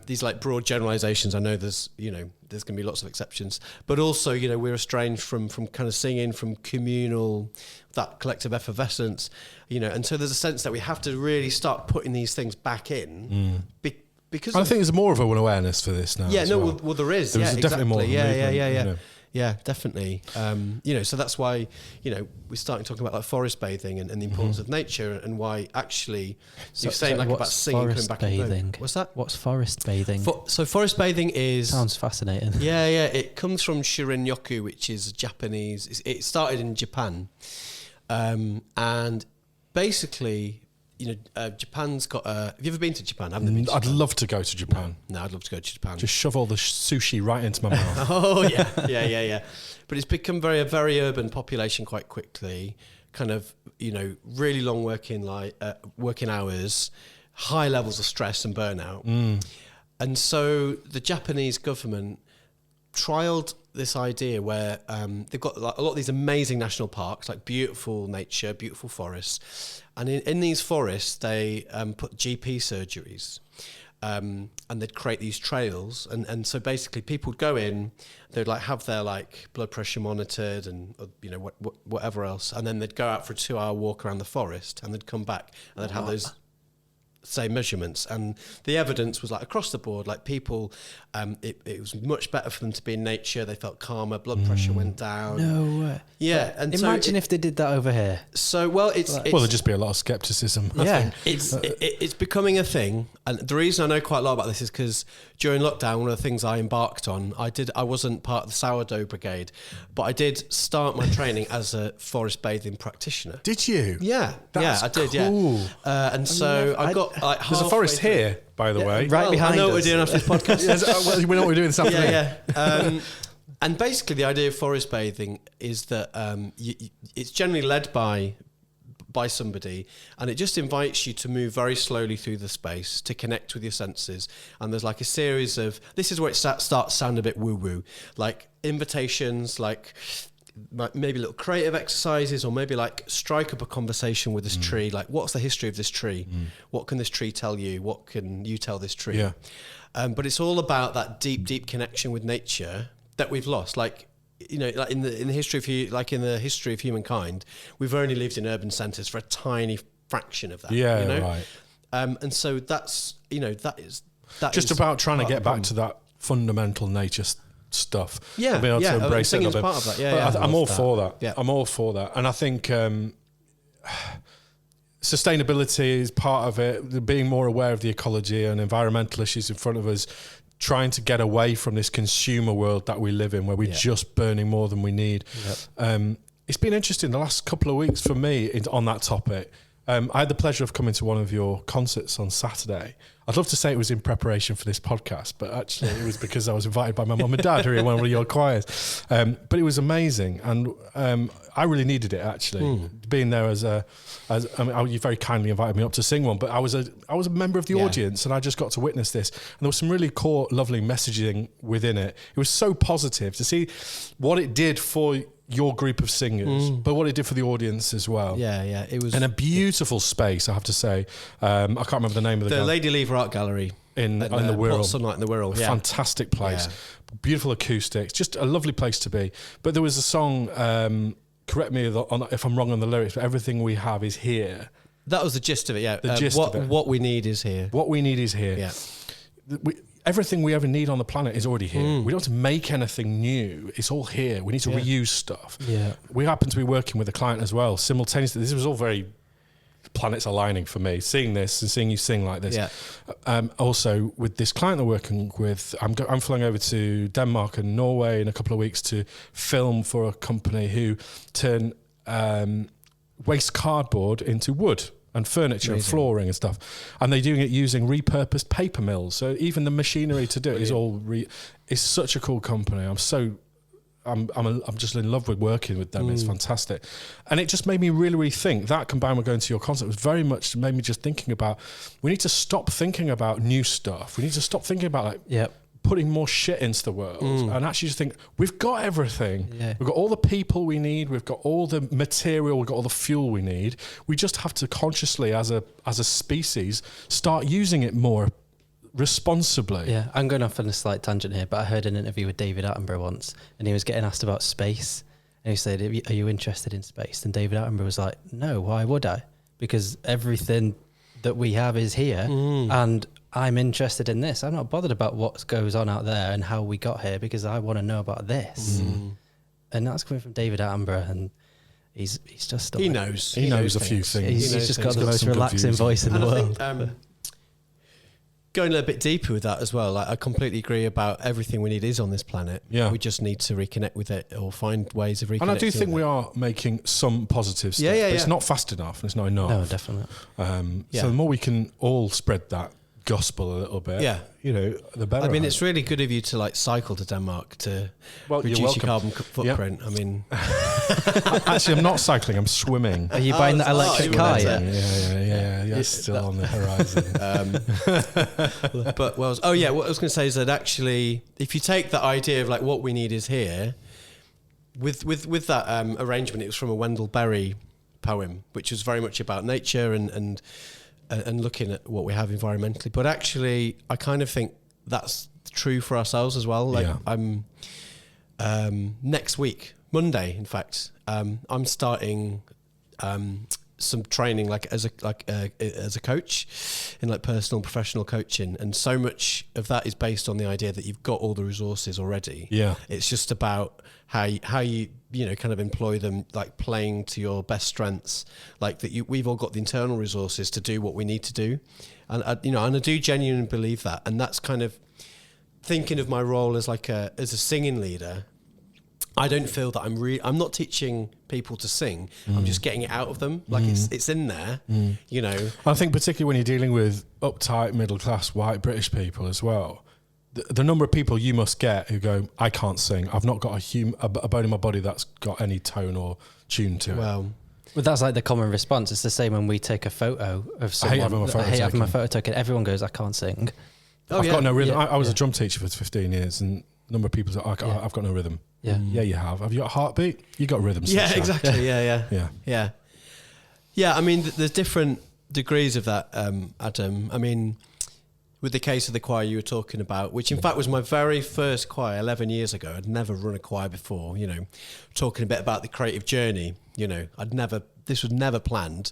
These like broad generalizations, I know there's going to be lots of exceptions, but also, we're estranged from kind of singing, from communal, that collective effervescence, and so there's a sense that we have to really start putting these things back in because I think there's more of an awareness for this now. Yeah, well, there is. There's definitely more. Yeah, definitely. So that's why, we're starting talking about like forest bathing and the importance of nature and why actually you're saying like about singing coming back in. What's that? What's forest bathing? So forest bathing is... Sounds fascinating. Yeah. It comes from Shirin-yoku, which is Japanese. It started in Japan. And basically... Japan's got have you ever been to Japan? I'd love to go to Japan. No, I'd love to go to Japan. Just shove all the sushi right into my mouth. Oh, yeah. But it's become a very urban population quite quickly. Kind of, really long working hours, high levels of stress and burnout. And so the Japanese government trialed this idea where they've got like a lot of these amazing national parks, like beautiful nature, beautiful forests. And in these forests, they put GP surgeries and they'd create these trails. And so basically people would go in, they'd like have their like blood pressure monitored and, whatever else. And then they'd go out for a 2-hour walk around the forest and they'd come back and they'd have those... say measurements, and the evidence was like across the board, like people, it was much better for them to be in nature. They felt calmer, blood pressure went down. No way. Yeah, and imagine if they did that over here. So well, there'd just be a lot of skepticism. Yeah, it's becoming a thing, and the reason I know quite a lot about this is because during lockdown, one of the things I embarked on, I wasn't part of the sourdough brigade, but I did start my training as a forest bathing practitioner. Did you? Yeah, I did. Cool. Yeah, and so I got like there's a forest here, by the way, right behind I know us. what we're doing after this podcast. Yes, we know what we're doing this afternoon. Yeah. And basically, the idea of forest bathing is that it's generally led by somebody, and it just invites you to move very slowly through the space to connect with your senses. And there's like a series of, this is where it starts to sound a bit woo-woo, like invitations, like maybe little creative exercises, or maybe like strike up a conversation with this tree. Like, what's the history of this tree? What can this tree tell you? What can you tell this tree? Yeah. But it's all about that deep connection with nature that we've lost. Like, you know, like in the history of humankind, we've only lived in urban centres for a tiny fraction of that. Yeah, you know? right. And so that's, you know, that is just about trying to get back to that fundamental nature stuff. Yeah, being able to embrace it a little bit. Part of that. Yeah, I'm all for that. Yeah. I'm all for that, and I think sustainability is part of it. Being more aware of the ecology and environmental issues in front of us. Trying to get away from this consumer world that we live in, where we're just burning more than we need. Yep. It's been interesting the last couple of weeks for me on that topic. I had the pleasure of coming to one of your concerts on Saturday. I'd love to say it was in preparation for this podcast, but actually it was because I was invited by my mum and dad who were in one of your choirs. But it was amazing, and I really needed it actually. Being there you very kindly invited me up to sing one, but I was a member of the audience, and I just got to witness this. And there was some really core, lovely messaging within it. It was so positive to see what it did for your group of singers, but what it did for the audience as well. Yeah, it was. And a beautiful space, I have to say. I can't remember the name of the Lady Lever Art Gallery in the Wirral. Sunlight in the Wirral. Yeah. Fantastic place. Yeah. Beautiful acoustics, just a lovely place to be. But there was a song, correct me if I'm wrong on the lyrics, but everything we have is here. That was the gist of it, yeah. The gist of it. What we need is here. What we need is here. Yeah. Everything we ever need on the planet is already here. We don't have to make anything new. It's all here. We need to reuse stuff. Yeah. We happen to be working with a client as well, simultaneously. This was all very planets aligning for me, seeing this and seeing you sing like this. Yeah. Also, with this client I'm working with, I'm flying over to Denmark and Norway in a couple of weeks to film for a company who turn waste cardboard into wood and furniture and flooring and stuff, and they're doing it using repurposed paper mills. So even the machinery to do it is all. It's such a cool company. I'm just in love with working with them. It's fantastic, and it just made me really think. That combined with going to your concert was very much made me just thinking about. We need to stop thinking about new stuff. We need to stop thinking about putting more shit into the world and actually just think we've got everything. Yeah. We've got all the people we need. We've got all the material. We've got all the fuel we need. We just have to consciously, as a species, start using it more responsibly. Yeah, I'm going off on a slight tangent here, but I heard an interview with David Attenborough once, and he was getting asked about space, and he said, "Are you interested in space?" And David Attenborough was like, "No, why would I? Because everything that we have is here, and I'm interested in this. I'm not bothered about what goes on out there and how we got here, because I want to know about this." And that's coming from David Attenborough, and he's just he knows a few things. He's just got the most relaxing voice in the world. I think, going a little bit deeper with that as well, like, I completely agree about everything we need is on this planet. Yeah. We just need to reconnect with it or find ways of reconnecting. And I do think we are making some positive stuff. But it's not fast enough and it's not enough. No, definitely. So the more we can all spread that gospel a little bit, the better. I mean, it's really good of you to cycle to Denmark to reduce your carbon footprint. I mean, actually, I'm not cycling. I'm swimming. Are you buying that electric car yet? Yeah. It's still on the horizon. What I was going to say is that actually, if you take that idea of what we need is here, with that arrangement, it was from a Wendell Berry poem, which was very much about nature and looking at what we have environmentally. But actually, I kind of think that's true for ourselves as well. I'm next week, Monday, in fact, I'm starting some training like as a coach in like personal and professional coaching, and so much of that is based on the idea that you've got all the resources already. Yeah, it's just about how you kind of employ them, like playing to your best strengths, like that we've all got the internal resources to do what we need to do, and I do genuinely believe that. And that's kind of thinking of my role as a singing leader. I don't feel that I'm not teaching people to sing. I'm just getting it out of them. Like it's in there, I think particularly when you're dealing with uptight, middle-class, white British people as well, the number of people you must get who go, I can't sing. I've not got a bone in my body that's got any tone or tune to it. Well, that's like the common response. It's the same when we take a photo of someone. I hate having my photo taken. Everyone goes, I can't sing. I've got no rhythm. I was a drum teacher for 15 years, and a number of people say, I've got no rhythm. Yeah. Yeah, you have. Have you got a heartbeat? You got rhythm. Yeah, exactly. Yeah. I mean, there's different degrees of that, Adam. I mean, with the case of the choir you were talking about, which in fact was my very first choir 11 years ago. I'd never run a choir before, talking a bit about the creative journey, this was never planned,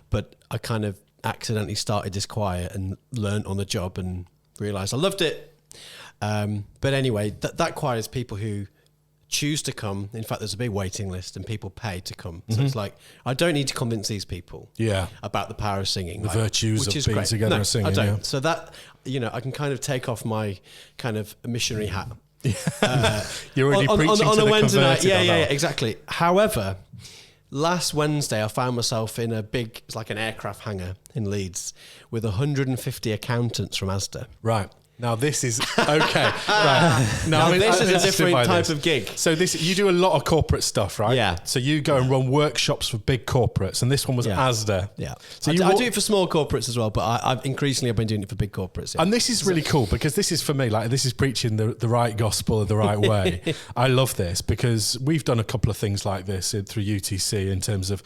but I kind of accidentally started this choir and learnt on the job and realised I loved it. But anyway, that choir is people who choose to come. In fact, there's a big waiting list and people pay to come. So it's like, I don't need to convince these people about the power of singing. The virtues of being together and singing. I don't. Yeah. So that, I can kind of take off my kind of missionary hat. You're already preaching on to a the Wednesday night. converted. Yeah, exactly. However, last Wednesday I found myself in it's like an aircraft hangar in Leeds with 150 accountants from Asda. Right. Now this is okay. Right. Now this is a different type of gig. So you do a lot of corporate stuff, right? Yeah. So you go and run workshops for big corporates, and this one was Asda. Yeah. So I do it for small corporates as well, but I've increasingly been doing it for big corporates. Yeah. And this is really cool because this is for me, like this is preaching the right gospel the right way. I love this because we've done a couple of things like this through UTC in terms of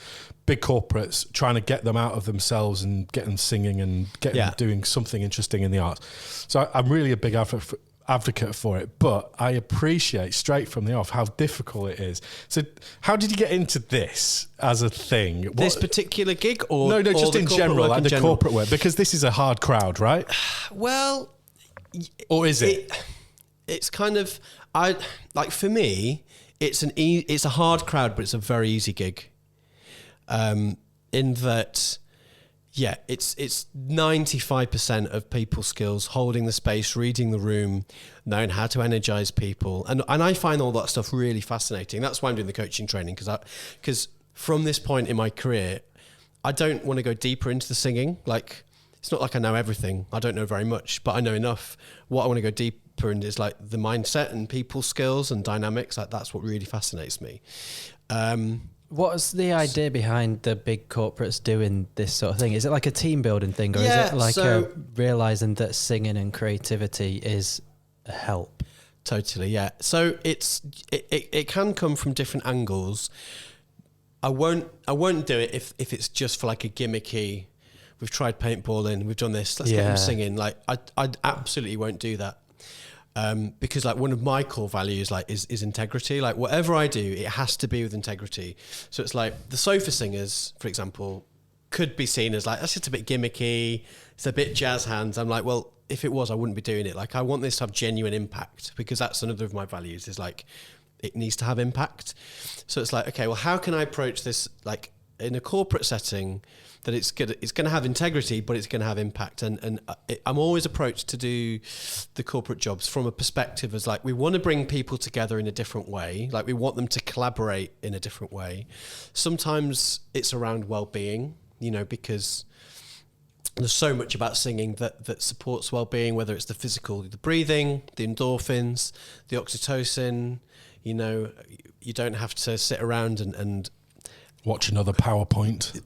big corporates trying to get them out of themselves and get them singing and get them doing something interesting in the arts. So I'm really a big advocate for it, but I appreciate straight from the off how difficult it is. So how did you get into this as a thing? This particular gig or no, just in general, like the corporate work, because this is a hard crowd, right? Well, or is it? It's kind of, for me, it's a hard crowd, but it's a very easy gig. In that, it's 95% of people's skills, holding the space, reading the room, knowing how to energize people. And I find all that stuff really fascinating. That's why I'm doing the coaching training, because from this point in my career, I don't want to go deeper into the singing. Like, it's not like I know everything. I don't know very much, but I know enough. What I want to go deeper into is like the mindset and people skills and dynamics. Like, that's what really fascinates me. What's the idea behind the big corporates doing this sort of thing? Is it like a team building thing, or is it like realizing that singing and creativity is a help? Totally, yeah. So it can come from different angles. I won't do it if it's just for like a gimmicky. We've tried paintballing, we've done this. Let's get them singing. Like I absolutely won't do that. Because like one of my core values is integrity. Like whatever I do, it has to be with integrity. So it's like the sofa singers, for example, could be seen as like, that's just a bit gimmicky. It's a bit jazz hands. I'm like, well, if it was, I wouldn't be doing it. Like I want this to have genuine impact, because that's another of my values is like, it needs to have impact. So it's like, okay, well, how can I approach this like in a corporate setting that it's going to have integrity, but it's going to have impact. I'm always approached to do the corporate jobs from a perspective as like, we want to bring people together in a different way. Like we want them to collaborate in a different way. Sometimes it's around well-being, because there's so much about singing that supports well-being, whether it's the physical, the breathing, the endorphins, the oxytocin. You don't have to sit around and watch another PowerPoint.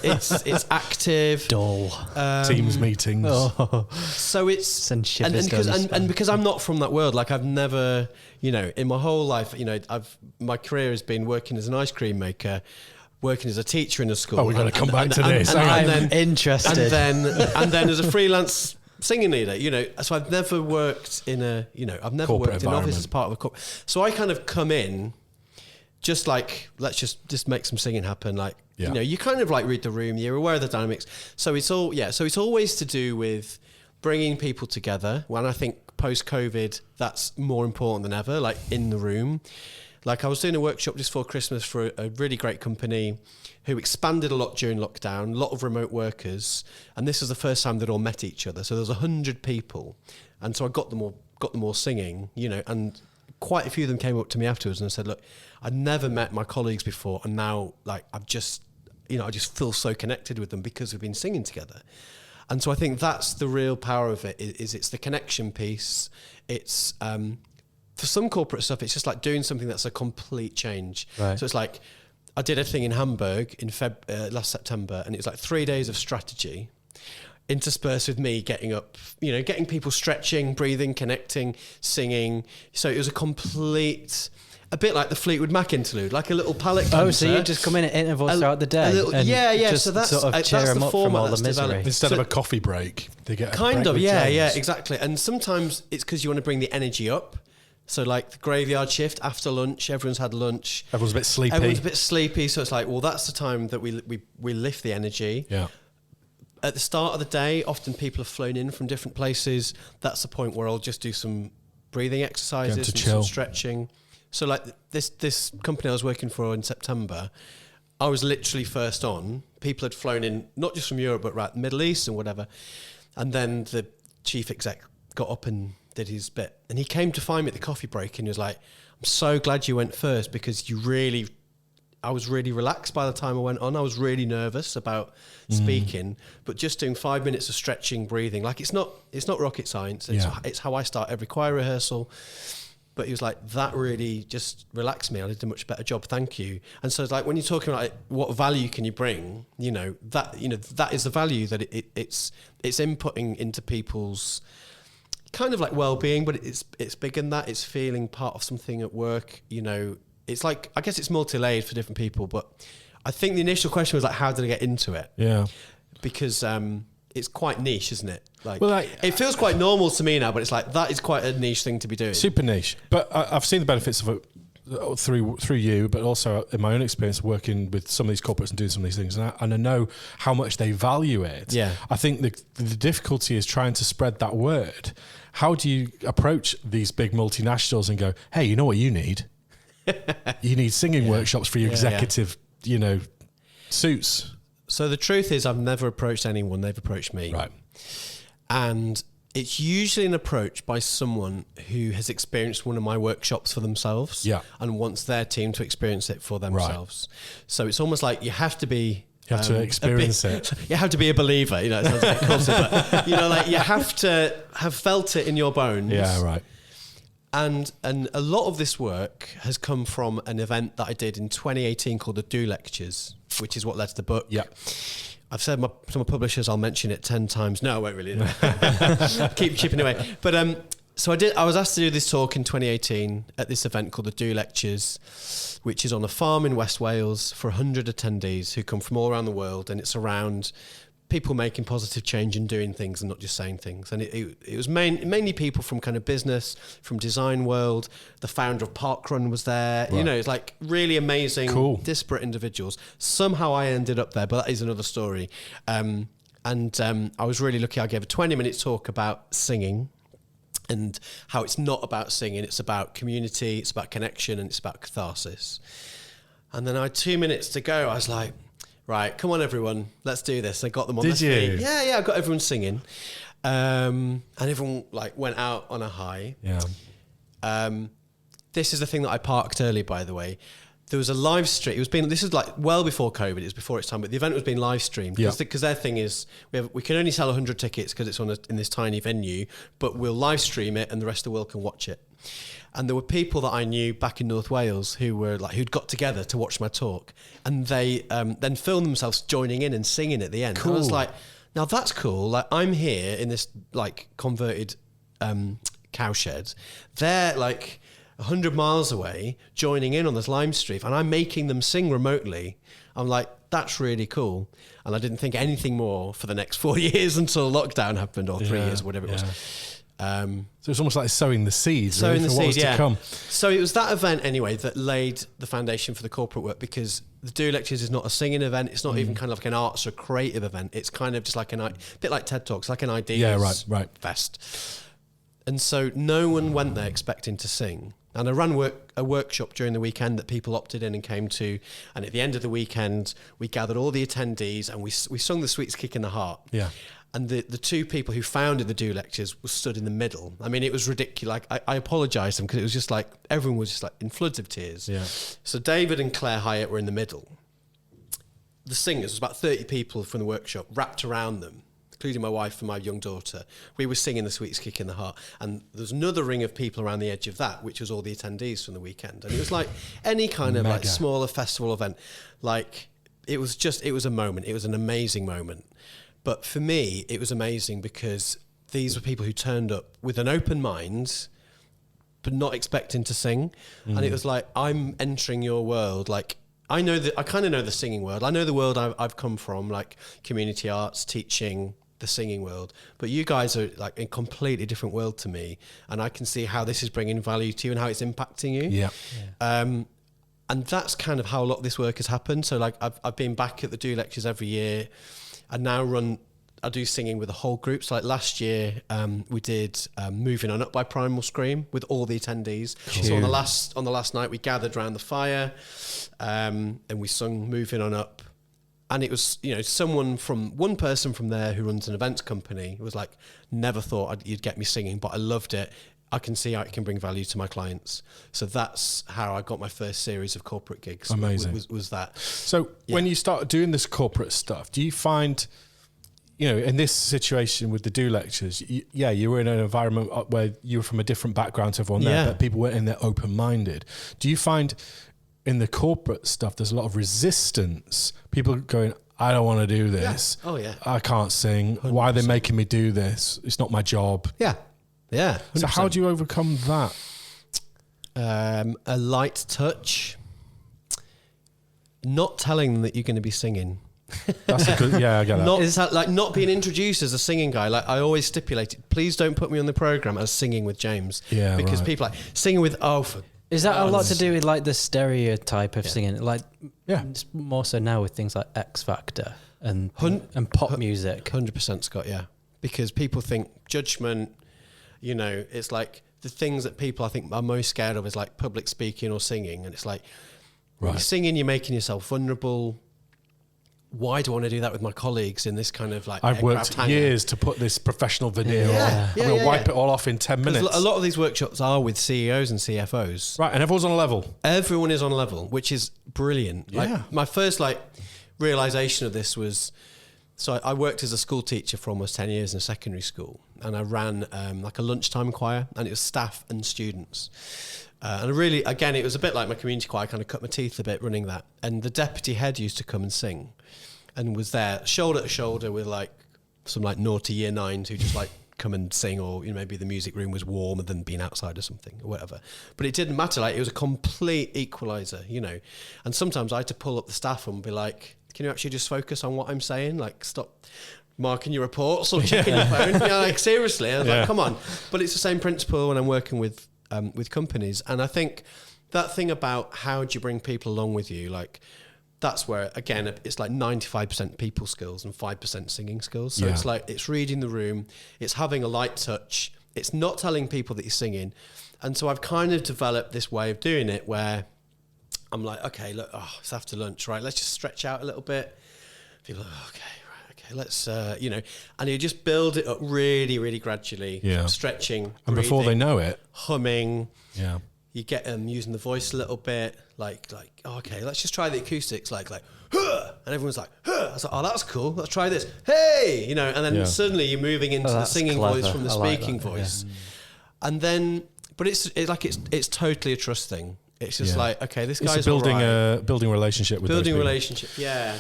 It's active. Dull. Teams meetings. So it's and because I'm not from that world, like I've never, in my whole life, my career has been working as an ice cream maker, working as a teacher in a school. Oh, we're going to come back to this. I'm interested. And then as a freelance singing leader, so I've never worked in I've never corporate worked in an office as part of a corporate. So I kind of come in, just like, let's just make some singing happen. Like, Yeah. You know, you kind of like read the room, you're aware of the dynamics. So it's always to do with bringing people together. When I think post-COVID, that's more important than ever, like in the room. Like I was doing a workshop just before Christmas for a really great company who expanded a lot during lockdown, a lot of remote workers. And this was the first time they'd all met each other. So there was 100 people. And so I got them all singing, you know, and quite a few of them came up to me afterwards and said, look, I'd never met my colleagues before. And now like, I just feel so connected with them because we've been singing together. And so I think that's the real power of it, is it's the connection piece. It's, for some corporate stuff, it's just like doing something that's a complete change. Right. So it's like, I did a thing in Hamburg in last September, and it was like 3 days of strategy, interspersed with me getting up, you know, getting people stretching, breathing, connecting, singing. So it was a bit like the Fleetwood Mac interlude, like a little palate cleanser. Oh, so you just come in at intervals throughout the day? So that's sort of cheer them up from all the misery. Developed. Instead of a coffee break, they get a kind break of, with yeah, James. exactly. And sometimes it's because you want to bring the energy up. So like the graveyard shift after lunch, everyone's had lunch. Everyone's a bit sleepy. So it's like, well, that's the time that we lift the energy. Yeah. At the start of the day, often people have flown in from different places. That's the point where I'll just do some breathing exercises and some stretching. So like this company I was working for in September, I was literally first on. People had flown in, not just from Europe, but right, the Middle East and whatever. And then the chief exec got up and did his bit. And he came to find me at the coffee break and he was like, I'm so glad you went first because I was really relaxed by the time I went on. I was really nervous about speaking, but just doing 5 minutes of stretching, breathing, like it's not rocket science. It's how I start every choir rehearsal. But he was like, that really just relaxed me. I did a much better job. Thank you. And so it's like, when you're talking about what value can you bring, that is the value that it's inputting into people's kind of like well-being, but it's bigger than that. It's feeling part of something at work. You know, it's like, I guess it's multi-layered for different people, but I think the initial question was like, how did I get into it? Yeah. Because it's quite niche, isn't it? Like, it feels quite normal to me now, but it's like, that is quite a niche thing to be doing. Super niche. But I've seen the benefits of it through you, but also in my own experience working with some of these corporates and doing some of these things, and I know how much they value it. Yeah. I think the difficulty is trying to spread that word. How do you approach these big multinationals and go, hey, you know what you need? You need singing workshops for your executive, suits. So the truth is, I've never approached anyone. They've approached me. Right. And it's usually an approach by someone who has experienced one of my workshops for themselves and wants their team to experience it for themselves. Right. So it's almost like you have to be... You have to experience it. You have to be a believer. You know, it sounds a bit closer, but like you have to have felt it in your bones. Yeah, right. And a lot of this work has come from an event that I did in 2018 called the Do Lectures, which is what led to the book. Yeah. I've said to my publishers I'll mention it 10 times. No, I won't really. Keep chipping away. But so I was asked to do this talk in 2018 at this event called the Do Lectures, which is on a farm in West Wales for 100 attendees who come from all around the world, and it's around people making positive change and doing things and not just saying things. And it was mainly people from kind of business, from design world. The founder of Parkrun was there. Right. You know, it's like really amazing, disparate individuals. Somehow I ended up there, but that is another story. I was really lucky. I gave a 20-minute talk about singing and how it's not about singing. It's about community, it's about connection, and it's about catharsis. And then I had 2 minutes to go. I was like, right, come on, everyone, let's do this. I got them on their feet. Yeah, I got everyone singing. And everyone like went out on a high. Yeah. This is the thing that I parked early, by the way. There was a live stream. This is like well before COVID. It was before its time, but the event was being live streamed because their thing is we can only sell 100 tickets because it's in this tiny venue, but we'll live stream it and the rest of the world can watch it. And there were people that I knew back in North Wales who'd got together to watch my talk, and they then filmed themselves joining in and singing at the end. Cool. And I was like, now that's cool. Like I'm here in this like converted cowshed. They're like 100 miles away joining in on this live stream, and I'm making them sing remotely. I'm like, that's really cool. And I didn't think anything more for the next 4 years until lockdown happened, or 3 years, whatever it was. So it's almost like sowing the seeds for what's to come. So it was that event anyway that laid the foundation for the corporate work, because the Do Lectures is not a singing event. It's not even kind of like an arts or creative event. It's kind of just like a bit like TED Talks, like an ideas fest. And so no one went there expecting to sing. And I ran a workshop during the weekend that people opted in and came to. And at the end of the weekend, we gathered all the attendees and we sung The Sweetest Kick in the Heart. Yeah. And the two people who founded the Do Lectures were stood in the middle. I mean, it was ridiculous. I apologised to them because it was just like, everyone was just like in floods of tears. Yeah. So David and Claire Hyatt were in the middle. The singers, was about 30 people from the workshop, wrapped around them, including my wife and my young daughter. We were singing The Sweetest Kick in the Heart. And there's another ring of people around the edge of that, which was all the attendees from the weekend. And it was like any kind of like smaller festival event. Like, it was a moment. It was an amazing moment. But for me, it was amazing because these were people who turned up with an open mind, but not expecting to sing. And it was like, I'm entering your world. Like, I kind of know the singing world. I know the world I've come from, like community arts, teaching, the singing world. But you guys are like a completely different world to me. And I can see how this is bringing value to you and how it's impacting you. Yeah. And that's kind of how a lot of this work has happened. So like, I've been back at the Do Lectures every year. I do singing with a whole group. So like last year, we did Moving On Up by Primal Scream with all the attendees. Cool. So on the last night, we gathered around the fire and we sung Moving On Up. And it was, one person from there who runs an events company was like, never thought you'd get me singing, but I loved it. I can see how it can bring value to my clients. So that's how I got my first series of corporate gigs. Amazing. Was that. So when you started doing this corporate stuff, do you find, in this situation with the Do Lectures, you were in an environment where you were from a different background to everyone there, but people were in there open-minded. Do you find in the corporate stuff, there's a lot of resistance? People going, I don't want to do this. Yeah. Oh, yeah. I can't sing. 100%. Why are they making me do this? It's not my job. Yeah. Yeah. 100%. So how do you overcome that? A light touch. Not telling them that you're going to be singing. That's a good, I get that. Not being introduced as a singing guy. Like I always stipulated, please don't put me on the programme as singing with James. Yeah, because people like singing with Is that a lot to do with like the stereotype of singing? Like, it's more so now with things like X Factor and pop music. 100%, Scott. Yeah, because people think judgment. It's like the things that people I think are most scared of is like public speaking or singing, and it's like when you're singing, you're making yourself vulnerable. Why do I want to do that with my colleagues in this kind of like... I've worked years to put this professional veneer on. I'm going to wipe it all off in 10 minutes. A lot of these workshops are with CEOs and CFOs. Right, and everyone's on a level. Everyone is on a level, which is brilliant. Yeah. Like, my first realisation of this was... So I worked as a school teacher for almost 10 years in a secondary school, and I ran like a lunchtime choir, and it was staff and students. And it was a bit like my community choir. I kind of cut my teeth a bit running that. And the deputy head used to come and sing, and was there shoulder to shoulder with like some like naughty year 9s who just like come and sing, or maybe the music room was warmer than being outside or something or whatever. But it didn't matter. Like it was a complete equalizer, And sometimes I had to pull up the staff and be like, can you actually just focus on what I'm saying? Like, stop marking your reports or checking your phone. Like seriously, I was like, come on. But it's the same principle when I'm working with companies. And I think that thing about how do you bring people along with you, like that's where, again, it's like 95% people skills and 5% singing skills. So it's like, it's reading the room, it's having a light touch, it's not telling people that you're singing. And so I've kind of developed this way of doing it where I'm like, okay, look, it's after lunch, right? Let's just stretch out a little bit. People are like, okay, let's, and you just build it up really, really gradually. Yeah. Stretching, and breathing, before they know it, humming. Yeah. You get them using the voice a little bit, like, okay, let's just try the acoustics, like, huh! And everyone's like, huh! I was like, oh, that's cool. Let's try this. Hey, and then suddenly you're moving into the singing voice from the speaking voice, and then, but it's totally a trust thing. It's just like, okay, this guy's building a relationship with building relationship. Yeah.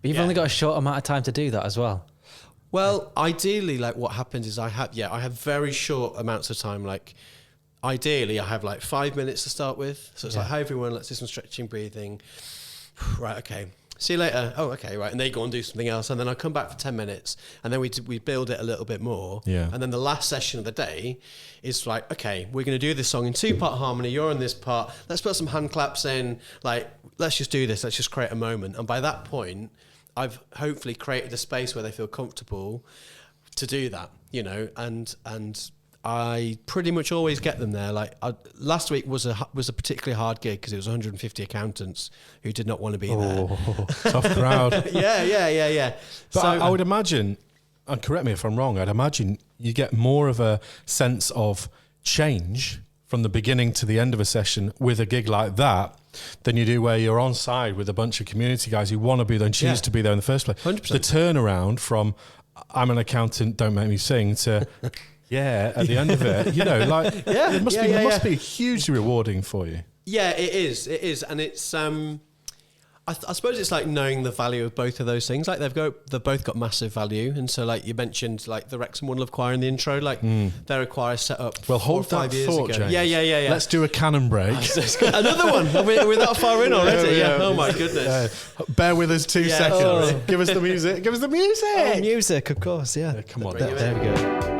But you've only got a short amount of time to do that as well. Well, ideally, like what happens is I have very short amounts of time. Like ideally I have like 5 minutes to start with. So it's like, hi everyone, let's do some stretching, breathing. Right. Okay. See you later. Oh, okay, right. And they go and do something else. And then I come back for 10 minutes and then we build it a little bit more. Yeah. And then the last session of the day is like, okay, we're going to do this song in 2-part harmony. You're on this part. Let's put some hand claps in. Like, let's just do this. Let's just create a moment. And by that point, I've hopefully created a space where they feel comfortable to do that, you know, and I pretty much always get them there. Like last week was a particularly hard gig because it was 150 accountants who did not want to be there. Tough crowd. Yeah. But so, I would imagine, and correct me if I'm wrong, I'd imagine you get more of a sense of change from the beginning to the end of a session with a gig like that than you do where you're on side with a bunch of community guys who want to be there and choose to be there in the first place. 100%. The turnaround from I'm an accountant, don't make me sing to at the end of it, you know, like it must be hugely rewarding for you. Yeah, it is, and it's I suppose it's like knowing the value of both of those things. Like they've both got massive value, and so like you mentioned, like the Wrexham One Love Choir in the intro, like they're a choir set up. Well, hold 5 years ago. James. Yeah. Let's do a cannon break. Another one. We're that far in already. Yeah. Oh my goodness. Bear with us 2 seconds. Oh. Give us the music. Give us the music. Oh, music, of course. Yeah. Come on. There we go.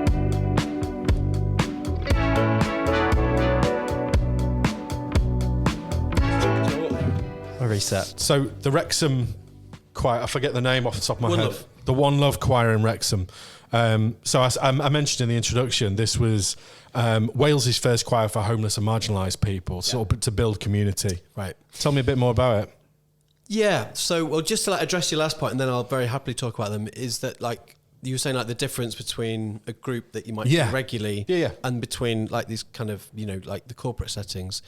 Reset. So the Wrexham choir, I forget the name off the top of my head. Love. The One Love choir in Wrexham. So I mentioned in the introduction, this was Wales's first choir for homeless and marginalised people, sort of to build community. Right. Tell me a bit more about it. Yeah. So, well, just to like address your last point, and then I'll very happily talk about them. Is that like you were saying, like the difference between a group that you might do regularly, and between like these kind of, you know, like the corporate settings,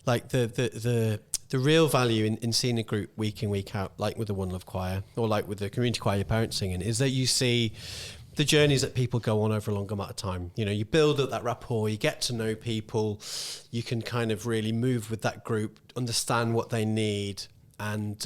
like the real value in seeing a group week in, week out, like with the One Love Choir or like with the community choir your parents singing, is that you see the journeys that people go on over a long amount of time. You know, you build up that rapport, you get to know people, you can kind of really move with that group, understand what they need, and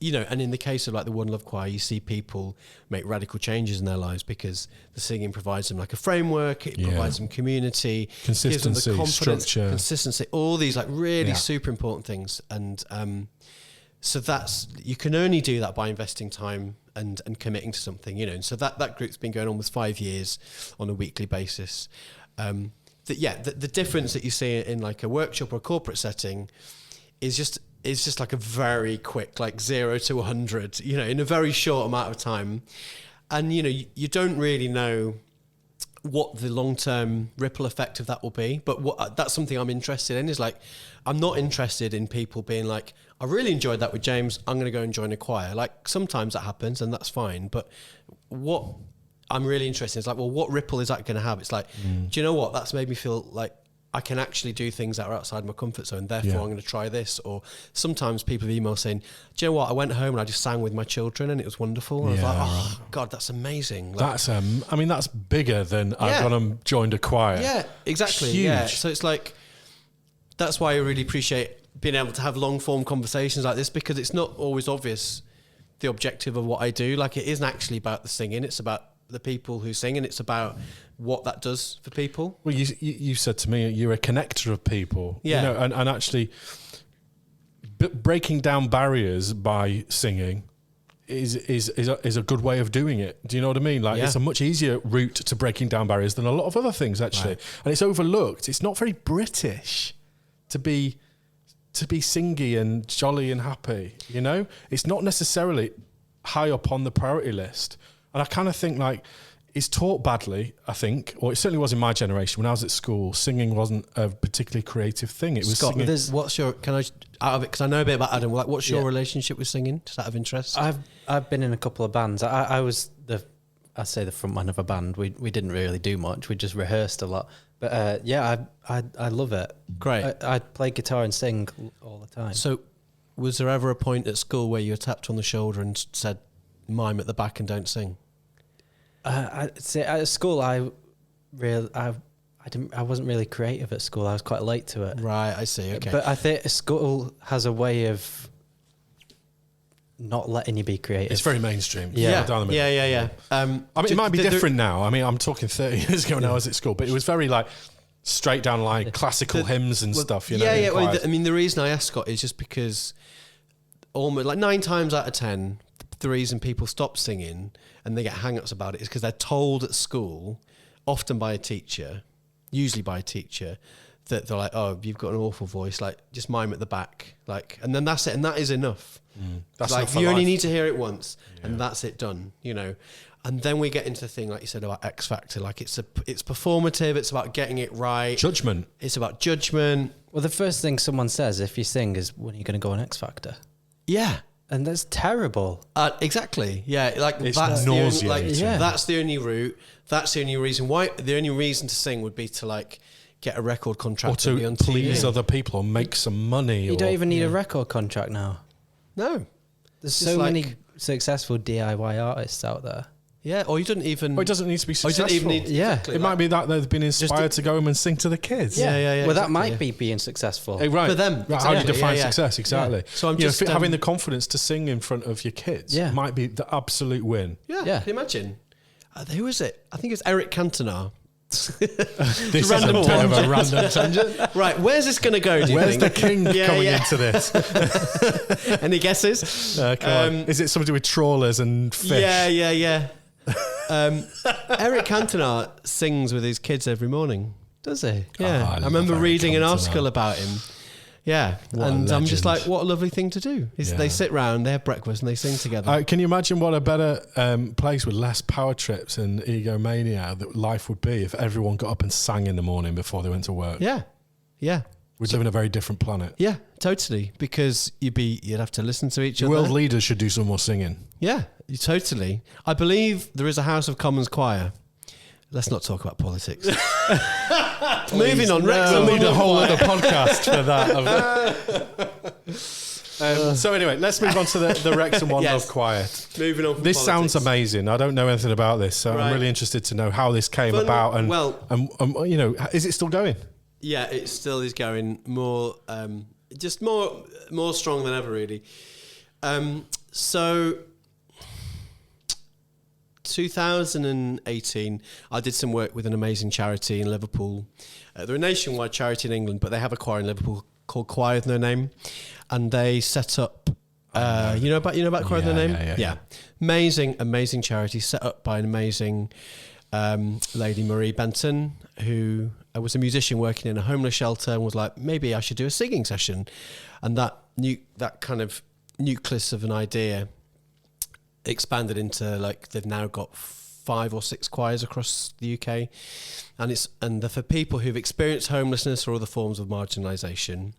you know, and in the case of like the One Love Choir, you see people make radical changes in their lives because the singing provides them like a framework, it provides them community, consistency, gives them the confidence, structure, consistency, all these like really super important things. And so that's, you can only do that by investing time and committing to something, you know. And so that group's been going on with 5 years on a weekly basis. The difference that you see in like a workshop or a corporate setting is just like a very quick, like 0 to 100, you know, in a very short amount of time. And, you know, you don't really know what the long-term ripple effect of that will be. But that's something I'm interested in, is like, I'm not interested in people being like, I really enjoyed that with James, I'm going to go and join a choir. Like sometimes that happens and that's fine. But what I'm really interested in is like, well, what ripple is that going to have? It's like, do you know what? That's made me feel like I can actually do things that are outside my comfort zone. Therefore, I'm going to try this. Or sometimes people email saying, do you know what? I went home and I just sang with my children and it was wonderful. And I was like, oh God, that's amazing. Like, that's, I mean, that's bigger than I've gone and joined a choir. Yeah, exactly. Huge. Yeah. So it's like, that's why I really appreciate being able to have long form conversations like this, because it's not always obvious the objective of what I do. Like it isn't actually about the singing. It's about the people who sing, and it's about what that does for people. Well, you said to me you're a connector of people, you know, and actually breaking down barriers by singing is a good way of doing it. Do you know what I mean? Like it's a much easier route to breaking down barriers than a lot of other things actually, and it's overlooked. It's not very British to be singy and jolly and happy. You know, it's not necessarily high up on the priority list. And I kind of think like it's taught badly, I think, or it certainly was in my generation. When I was at school, singing wasn't a particularly creative thing. It was Scott, singing. What's your, can I, out of it, because I know a bit about Adam, like what's your relationship with singing? Just out of interest? I've been in a couple of bands. I was I'd say the front man of a band. We didn't really do much. We just rehearsed a lot. But I love it. Great. I play guitar and sing all the time. So was there ever a point at school where you were tapped on the shoulder and said, mime at the back and don't sing? I'd say at school I wasn't really creative at school. I was quite late to it. Right, I see. Okay. But I think school has a way of not letting you be creative. It's very mainstream. Yeah. I mean, it might be different now. I mean, I'm talking 30 years ago when I was at school, but it was very like straight down like classical hymns and stuff. You know. Yeah. Well, I mean, the reason I asked, Scott, is just because almost like 9 times out of 10, the reason people stop singing and they get hang-ups about it is because they're told at school, often by a teacher, usually by a teacher, that they're like, oh, you've got an awful voice, like just mime at the back, like, and then that's it, and that is enough. That's like enough for you only life. need to hear it once, and that's it done, you know. And then we get into the thing, like you said, about X Factor, like it's performative, it's about getting it right. Judgment. It's about judgment. Well, the first thing someone says if you sing is, when are you going to go on X Factor? Yeah. And that's terrible. Exactly. Yeah. Like It's that's the only, like, nauseating. that's the only route. That's the only reason why. The only reason to sing would be to like get a record contract Or and be to on TV. please other people or make some money. You don't even need a record contract now. No. There's Just so like- many successful DIY artists out there. Yeah. Or you didn't even. Or it doesn't need to be Or you successful. didn't even need. Yeah. Exactly, It might be that they've been inspired to go home and sing to the kids. Yeah. Well, that exactly, might yeah. be being successful. Hey, right. For them, Right, how do you exactly, define yeah, yeah. success? Exactly. Yeah. So I'm You know, just, having the confidence to sing in front of your kids might be the absolute win. Yeah. Yeah. Can you imagine? Who was it? I think it's Eric Cantona. This is a Random bit of a random tangent. Right. Where's this going to go? Do you Where's think? the king Yeah, coming yeah. into this? Any guesses? Come on. Is it something to do with trawlers and fish? Yeah. Eric Cantona sings with his kids every morning. Does he? Yeah, I I love remember Eric reading an Cantona. article about him. Yeah, What a and I'm just like, legend. what a lovely thing to do. Yeah. They sit round, they have breakfast, and they sing together. Can you imagine what a better place with less power trips and egomania that life would be if everyone got up and sang in the morning before they went to work? Yeah. We'd live in a very different planet. Yeah, totally. Because you'd have to listen to each The other. world leaders should do some more singing. Yeah, totally. I believe there is a House of Commons choir. Let's not talk about politics. Moving on. We'll need a whole other podcast for that. So anyway, let's move on to the Wrexham One Yes. Love Quiet. Moving on. From This sounds politics. amazing. I don't know anything about this, so Right. I'm really interested to know how this came Fun- about. And well- you know, is it still going? Yeah, it still is going more, just more strong than ever, really. So, 2018, I did some work with an amazing charity in Liverpool. They're a nationwide charity in England, but they have a choir in Liverpool called Choir with No Name, and they set up. You know about Choir with No Name? Yeah. Amazing charity set up by an amazing lady, Marie Benton, who was a musician working in a homeless shelter and was like, maybe I should do a singing session. And that kind of nucleus of an idea expanded into, like, they've now got 5 or 6 choirs across the UK, and they're for people who've experienced homelessness or other forms of marginalisation.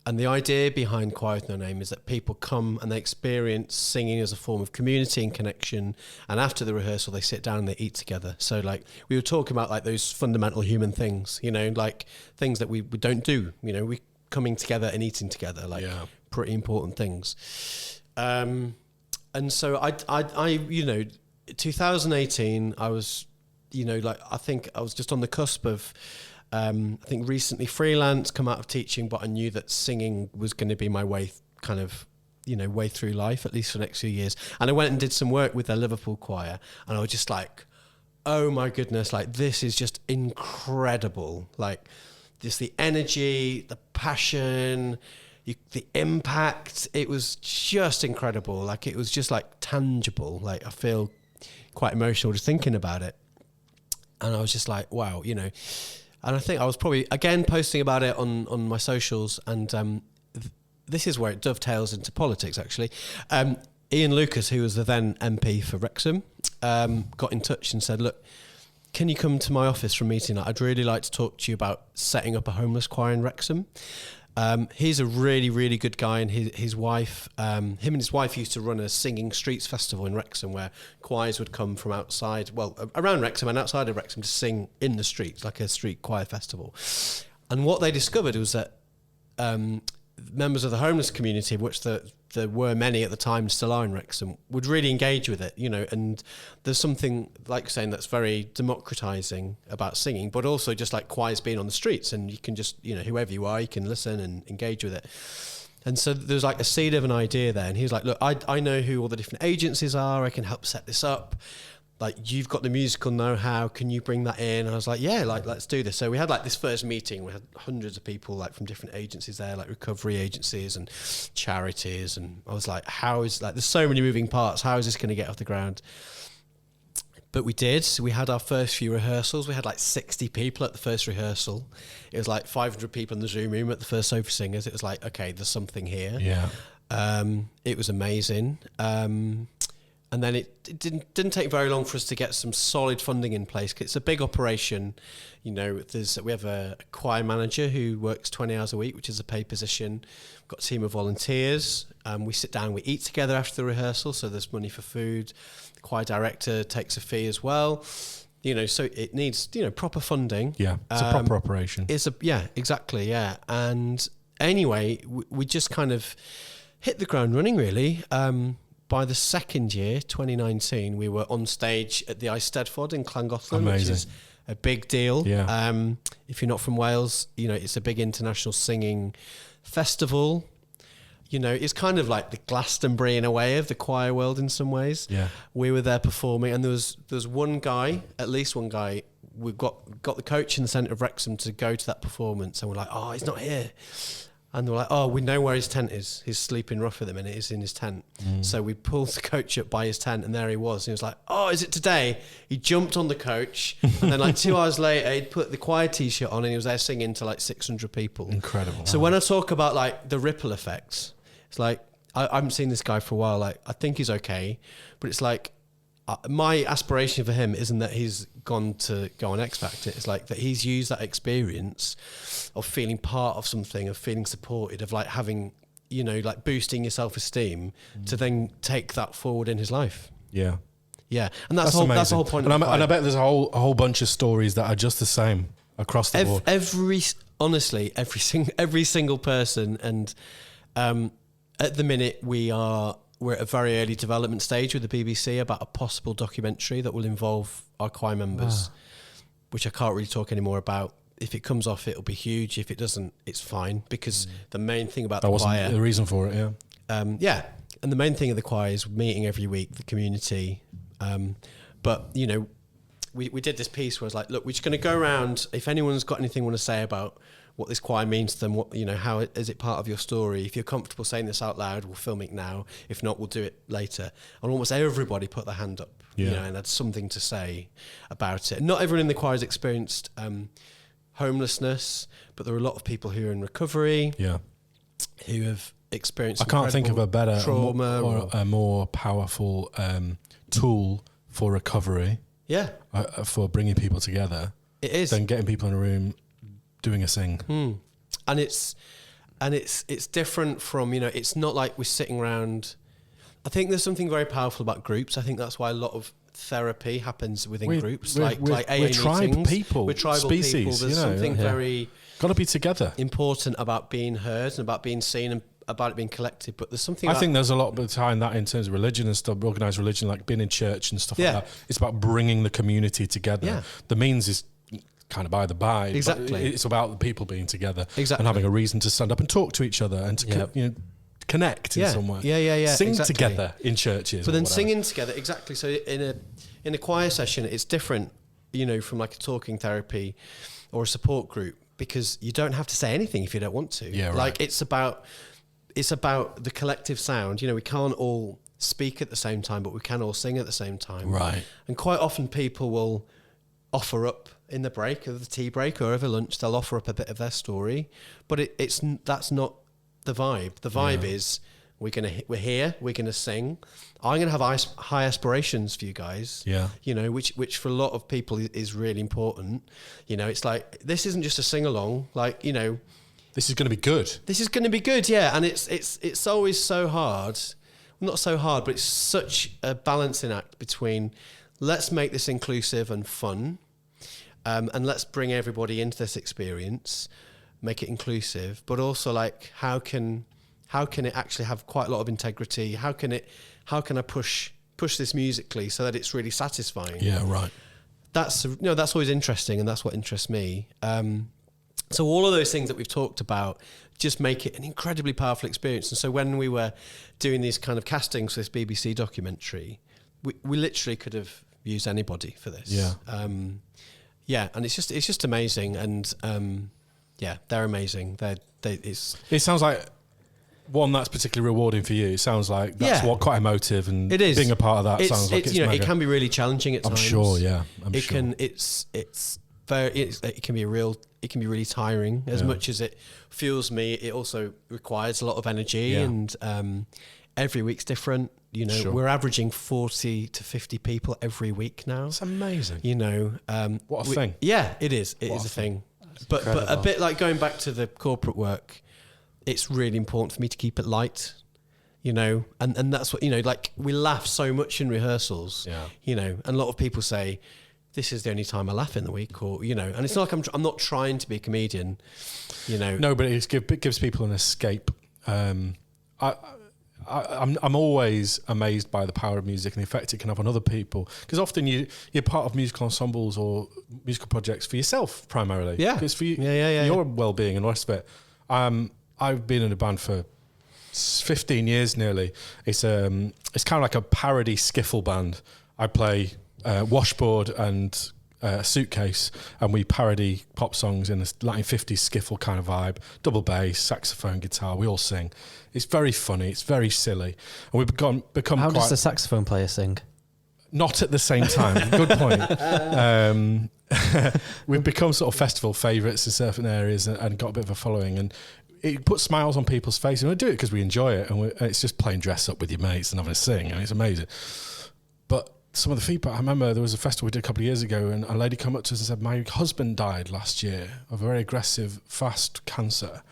And the idea behind Choir with No Name is that people come and they experience singing as a form of community and connection. And after the rehearsal, they sit down and they eat together. So, like, we were talking about, like, those fundamental human things, you know, like things that we don't do, you know, we coming together and eating together, like pretty important things. And so I, you know, 2018, I was, you know, like, I think I was just on the cusp of, I think recently freelance, come out of teaching, but I knew that singing was going to be my way through life, at least for the next few years. And I went and did some work with their Liverpool choir, and I was just like, oh my goodness, like, this is just incredible. Like, just the energy, the passion, the impact, it was just incredible. Like, it was just, like, tangible. Like, I feel quite emotional just thinking about it. And I was just like, wow, you know. And I think I was probably, again, posting about it on my socials. And this is where it dovetails into politics, actually. Ian Lucas, who was the then MP for Wrexham, got in touch and said, look, can you come to my office for a meeting? I'd really like to talk to you about setting up a homeless choir in Wrexham. He's a really, really good guy, and his wife, him and his wife used to run a singing streets festival in Wrexham where choirs would come from outside, well, around Wrexham and outside of Wrexham to sing in the streets, like a street choir festival. And what they discovered was that members of the homeless community, of which there were many at the time, still are in Wrexham, would really engage with it, you know. And there's something, like saying, that's very democratizing about singing, but also just like choirs being on the streets, and you can just, you know, whoever you are, you can listen and engage with it. And so there's like a seed of an idea there, and he was like, look, I know who all the different agencies are, I can help set this up. like, you've got the musical know-how, can you bring that in? And I was like, yeah, like, let's do this. So we had like this first meeting, we had hundreds of people like from different agencies there, like recovery agencies and charities. And I was like, there's so many moving parts. How is this going to get off the ground? But we did. We had our first few rehearsals. We had like 60 people at the first rehearsal. It was like 500 people in the Zoom room at the first Sofa Singers. It was like, okay, there's something here. Yeah. It was amazing. And then it didn't take very long for us to get some solid funding in place. It's a big operation. You know, we have a choir manager who works 20 hours a week, which is a paid position. We've got a team of volunteers. We sit down, we eat together after the rehearsal, so there's money for food. The choir director takes a fee as well. You know, so it needs, proper funding. Yeah, it's a proper operation. Yeah, exactly, yeah. And anyway, we just kind of hit the ground running, really. By the second year, 2019, we were on stage at the Eisteddfod in Llangollen, which is a big deal. Yeah. If you're not from Wales, it's a big international singing festival. It's kind of like the Glastonbury in a way of the choir world in some ways. Yeah. We were there performing, and there was one guy, at least one guy. We got the coach in the centre of Wrexham to go to that performance, and we're like, oh, he's not here. And they're like, oh, we know where his tent is. He's sleeping rough at the minute. He's in his tent. So we pulled the coach up by his tent, and there he was. And he was like, oh, is it today? He jumped on the coach. And then like 2 hours later, he'd put the choir T-shirt on, and he was there singing to like 600 people. Incredible. So when I talk about like the ripple effects, it's like, I haven't seen this guy for a while. Like, I think he's okay. But it's like, my aspiration for him isn't that he's gone to go on X Factor. It's like that he's used that experience of feeling part of something, of feeling supported, of like having, like boosting your self-esteem to then take that forward in his life. Yeah. Yeah. And that's the whole point. And I bet there's a whole bunch of stories that are just the same across the board. Honestly, every single person. And at the minute we're at a very early development stage with the BBC about a possible documentary that will involve our choir members, which I can't really talk anymore about. If it comes off, it'll be huge. If it doesn't, it's fine, because the main thing about the choir... That wasn't the reason for it, yeah. Yeah, and the main thing of the choir is meeting every week, the community. But, we did this piece where I was like, look, we're just going to go around. If anyone's got anything want to say about what this choir means to them, how is it part of your story? If you're comfortable saying this out loud, we'll film it now. If not, we'll do it later. And almost everybody put their hand up, and had something to say about it. Not everyone in the choir has experienced homelessness, but there are a lot of people who are in recovery, who have experienced. I can't think of a better trauma or a more powerful tool for recovery. Yeah, for bringing people together. It is than getting people in a room doing a sing. And it's different from, it's not like we're sitting around. I think there's something very powerful about groups. I think that's why a lot of therapy happens within groups, like AA we're tribe meetings. people, we're tribal species, people. There's something very got to be together, important about being heard and about being seen and about it being collective. But there's something. I think there's a lot behind that in terms of religion and stuff, organised religion, like being in church and stuff like that. It's about bringing the community together. Yeah. The means is kind of by the by. Exactly. It's about the people being together and having a reason to stand up and talk to each other and to connect in some way. Yeah. Sing together in churches. But then singing together, exactly. So in a choir session, it's different, from like a talking therapy or a support group, because you don't have to say anything if you don't want to. Yeah, right. Like it's about the collective sound. We can't all speak at the same time, but we can all sing at the same time. Right. And quite often people will offer up in the break, or the tea break, or over lunch, they'll offer up a bit of their story. But that's not the vibe. The vibe is we're here, we're gonna sing. I'm gonna have high aspirations for you guys. Yeah. Which for a lot of people is really important. It's like, this isn't just a sing along. Like, this is going to be good. This is going to be good, yeah. And it's always so hard. Not so hard, but it's such a balancing act between let's make this inclusive and fun, and let's bring everybody into this experience, make it inclusive, but also like how can it actually have quite a lot of integrity? How can I push this musically so that it's really satisfying? Yeah, right. That's always interesting, and that's what interests me. So all of those things that we've talked about just make it an incredibly powerful experience. And so when we were doing these kind of castings for this BBC documentary, we literally could have use anybody for this. Yeah. Yeah, and it's just amazing, and yeah, they're amazing. It sounds like one that's particularly rewarding for you. It sounds like that's quite emotive, and it is. Being a part of that sounds like it's it can be really challenging at times. I'm sure, yeah. It can be really tiring. As much as it fuels me, it also requires a lot of energy, and every week's different. We're averaging 40 to 50 people every week now. That's amazing. What a thing. Yeah, it is. It is a thing. But a bit like going back to the corporate work, it's really important for me to keep it light, and that's what, like we laugh so much in rehearsals, and a lot of people say, this is the only time I laugh in the week, or, and it's not like I'm not trying to be a comedian, No, but it gives people an escape. I'm always amazed by the power of music and the effect it can have on other people, because often you're part of musical ensembles or musical projects for yourself primarily. Yeah, because for your well-being and the rest of it. I've been in a band for 15 years nearly. It's kind of like a parody skiffle band. I play washboard and Suitcase, and we parody pop songs in a 1950s skiffle kind of vibe. Double bass, saxophone, guitar. We all sing. It's very funny. It's very silly, and we've become. How does the saxophone player sing? Not at the same time. Good point. We've become sort of festival favourites in certain areas and got a bit of a following, and it puts smiles on people's faces, and we do it because we enjoy it, and it's just playing dress up with your mates and having a sing, and it's amazing. But some of the feedback, I remember there was a festival we did a couple of years ago, and a lady came up to us and said, my husband died last year of a very aggressive, fast cancer,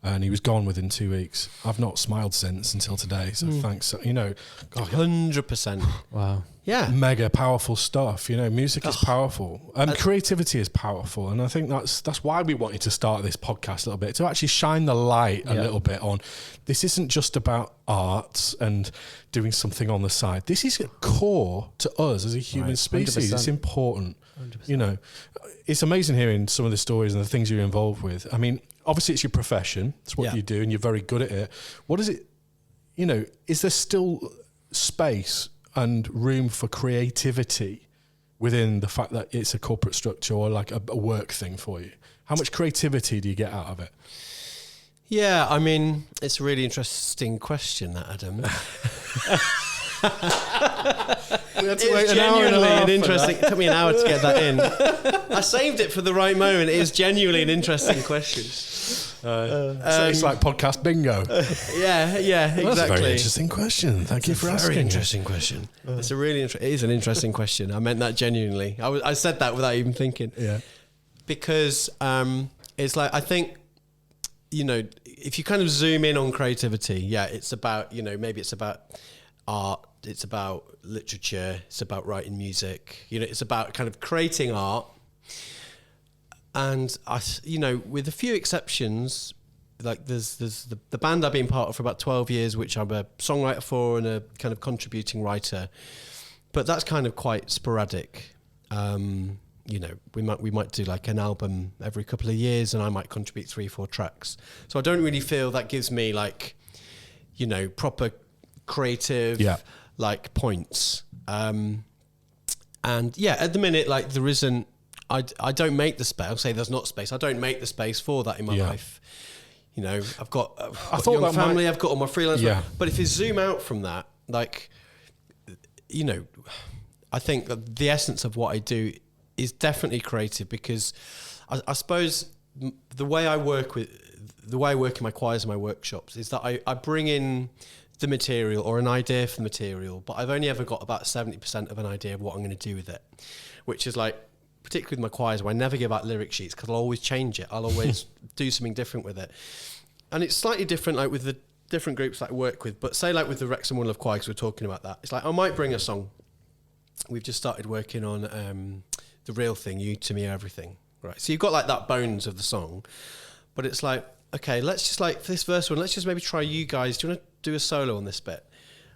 and he was gone within 2 weeks. I've not smiled since until today, so thanks. 100%. Wow. Yeah. Mega powerful stuff. Music is powerful. Creativity is powerful. And I think that's why we wanted to start this podcast a little bit, to actually shine the light a little bit on, this isn't just about arts and doing something on the side. This is core to us as a human species. 100%. It's important. 100%. It's amazing hearing some of the stories and the things you're involved with. I mean, obviously it's your profession. It's what you do, and you're very good at it. What is it, is there still space and room for creativity within the fact that it's a corporate structure or like a work thing for you? How much creativity do you get out of it? Yeah, I mean, it's a really interesting question, that, Adam. It's genuinely an interesting. It took me an hour to get that in. I saved it for the right moment. It is genuinely an interesting question. It's like podcast bingo. Yeah, exactly. Well, that's a very interesting question. Thank you for asking. Very interesting question. It's a really. It is an interesting question. I meant that genuinely. I said that without even thinking. Yeah. Because it's like, I think, if you kind of zoom in on creativity, it's about, maybe it's about art, it's about literature, it's about writing music, it's about kind of creating art. And with a few exceptions, like there's the band I've been part of for about 12 years, which I'm a songwriter for and a kind of contributing writer, but that's kind of quite sporadic. We might do like an album every couple of years, and I might contribute 3-4 tracks. So I don't really feel that gives me like, proper creative like points. And at the minute, like there isn't. I don't make the space. I'll say there's not space. I don't make the space for that in my life. I've got a young family. I've got all my freelance work. But if you zoom out from that, like, I think that the essence of what I do is definitely creative, because I suppose the way I work in my choirs and my workshops is that I bring in the material or an idea for the material, but I've only ever got about 70% of an idea of what I'm going to do with it, which is like, particularly with my choirs, where I never give out lyric sheets because I'll always change it. I'll always do something different with it. And it's slightly different like with the different groups that I work with, but say like with the Wrexham One Love Choir, because we're talking about that, it's like I might bring a song. We've just started working on The Real Thing, You to Me Everything. Right. So you've got like that bones of the song, but it's like, okay, let's just like for this first one, let's just maybe try you guys. Do you want to do a solo on this bit?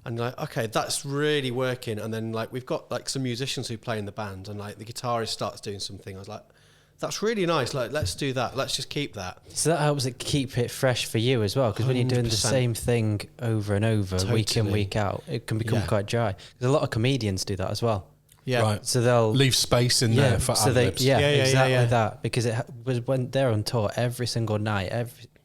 And like, okay, that's really working. And then like we've got like some musicians who play in the band, and like the guitarist starts doing something. I was like, that's really nice. Like, let's do that. Let's just keep that. So that helps it keep it fresh for you as well, because when you're doing the same thing over and over, week in, week out, it can become quite dry. Because a lot of comedians do that as well. Yeah. Right. So they'll leave space in there for ad-libs. Exactly that, because it was when they're on tour every single night,